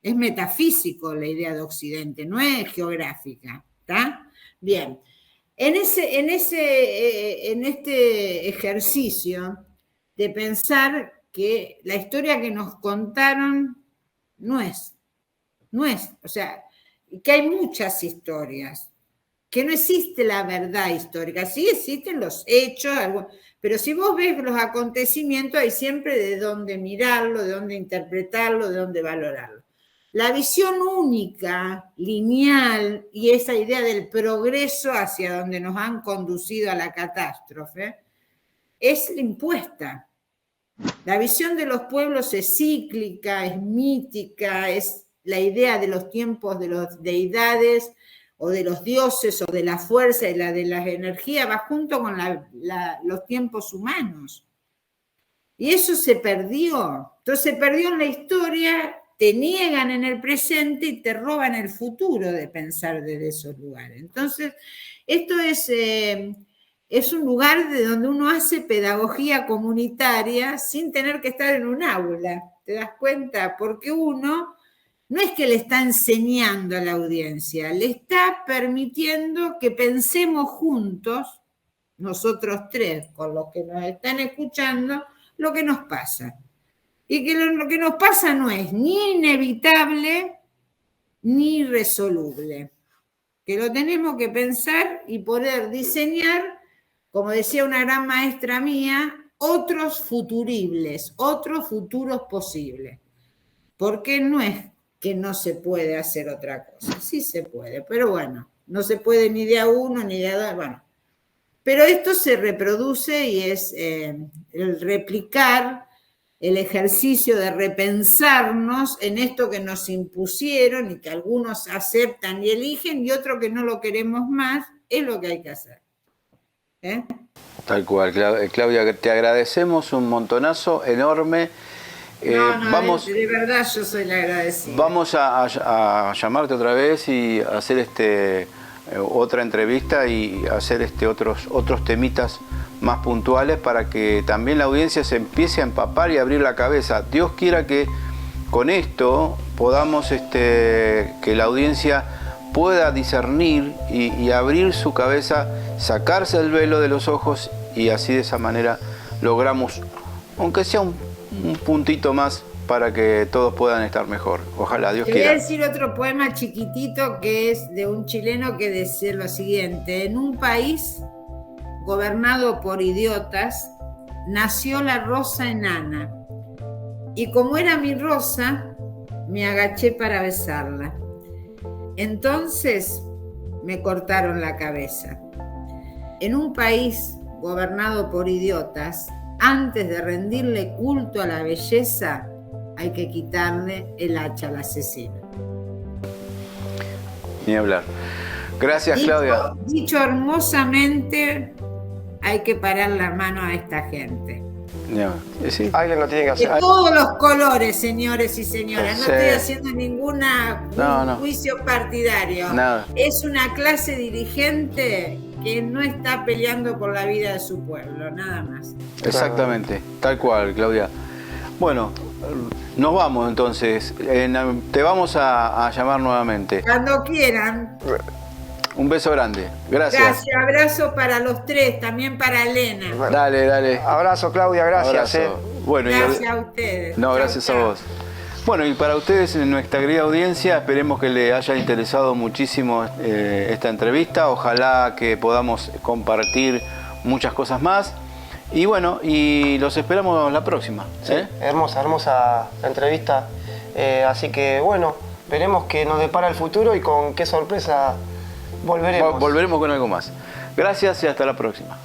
es metafísico la idea de occidente, no es geográfica, ¿está? Bien, en este ejercicio de pensar que la historia que nos contaron no es, o sea, que hay muchas historias, que no existe la verdad histórica, sí existen los hechos, pero si vos ves los acontecimientos hay siempre de dónde mirarlo, de dónde interpretarlo, de dónde valorarlo. La visión única, lineal, y esa idea del progreso hacia donde nos han conducido a la catástrofe, es la impuesta. La visión de los pueblos es cíclica, es mítica, es la idea de los tiempos de las deidades o de los dioses o de la fuerza y la de las energías, va junto con los tiempos humanos. Y eso se perdió. Entonces se perdió en la historia, te niegan en el presente y te roban el futuro de pensar desde esos lugares. Entonces, esto es un lugar de donde uno hace pedagogía comunitaria sin tener que estar en un aula. ¿Te das cuenta? Porque uno no es que le está enseñando a la audiencia, le está permitiendo que pensemos juntos, nosotros tres, con los que nos están escuchando, lo que nos pasa. Y que lo que nos pasa no es ni inevitable ni irresoluble. Que lo tenemos que pensar y poder diseñar, como decía una gran maestra mía, otros futuribles, otros futuros posibles. Porque no es que no se puede hacer otra cosa, sí se puede, pero bueno, no se puede ni de a uno ni de a dos, bueno, Pero esto se reproduce y es el replicar el ejercicio de repensarnos en esto que nos impusieron y que algunos aceptan y eligen y otros que no lo queremos más, es lo que hay que hacer. Tal cual, Claudia, te agradecemos un montonazo enorme. Vamos, de verdad yo soy la agradecida. Vamos a llamarte otra vez y hacer otra entrevista y hacer otros temitas más puntuales para que también la audiencia se empiece a empapar y a abrir la cabeza. Dios quiera que con esto podamos que la audiencia pueda discernir y abrir su cabeza, sacarse el velo de los ojos y así de esa manera logramos, aunque sea un puntito más para que todos puedan estar mejor. Ojalá, Dios quiera. Voy a decir otro poema chiquitito que es de un chileno que dice lo siguiente: en un país gobernado por idiotas, nació la rosa enana, y como era mi rosa, me agaché para besarla. Entonces me cortaron la cabeza. En un país gobernado por idiotas, antes de rendirle culto a la belleza, hay que quitarle el hacha al asesino. Ni hablar. Gracias, Claudia. Dicho hermosamente, hay que parar la mano a esta gente. No, ¿sí? Alguien lo tiene que hacer. De todos los colores, señores y señoras. No Sí. estoy haciendo ningún juicio partidario. Nada. Es una clase dirigente que no está peleando por la vida de su pueblo, nada más. Exactamente, tal cual, Claudia. Bueno, nos vamos entonces. Te vamos a llamar nuevamente. Cuando quieran. Un beso grande. Gracias. Gracias, abrazo para los tres, también para Elena. Bueno, Dale. abrazo, Claudia, gracias. Abrazo. Bueno, Gracias a ustedes. No, Chau, gracias chau. a vos. Bueno, y para ustedes, en nuestra querida audiencia, esperemos que les haya interesado muchísimo esta entrevista. Ojalá que podamos compartir muchas cosas más. Y bueno, y los esperamos la próxima. Sí, hermosa entrevista. Así que bueno, veremos qué nos depara el futuro y con qué sorpresa volveremos. Volveremos con algo más. Gracias y hasta la próxima.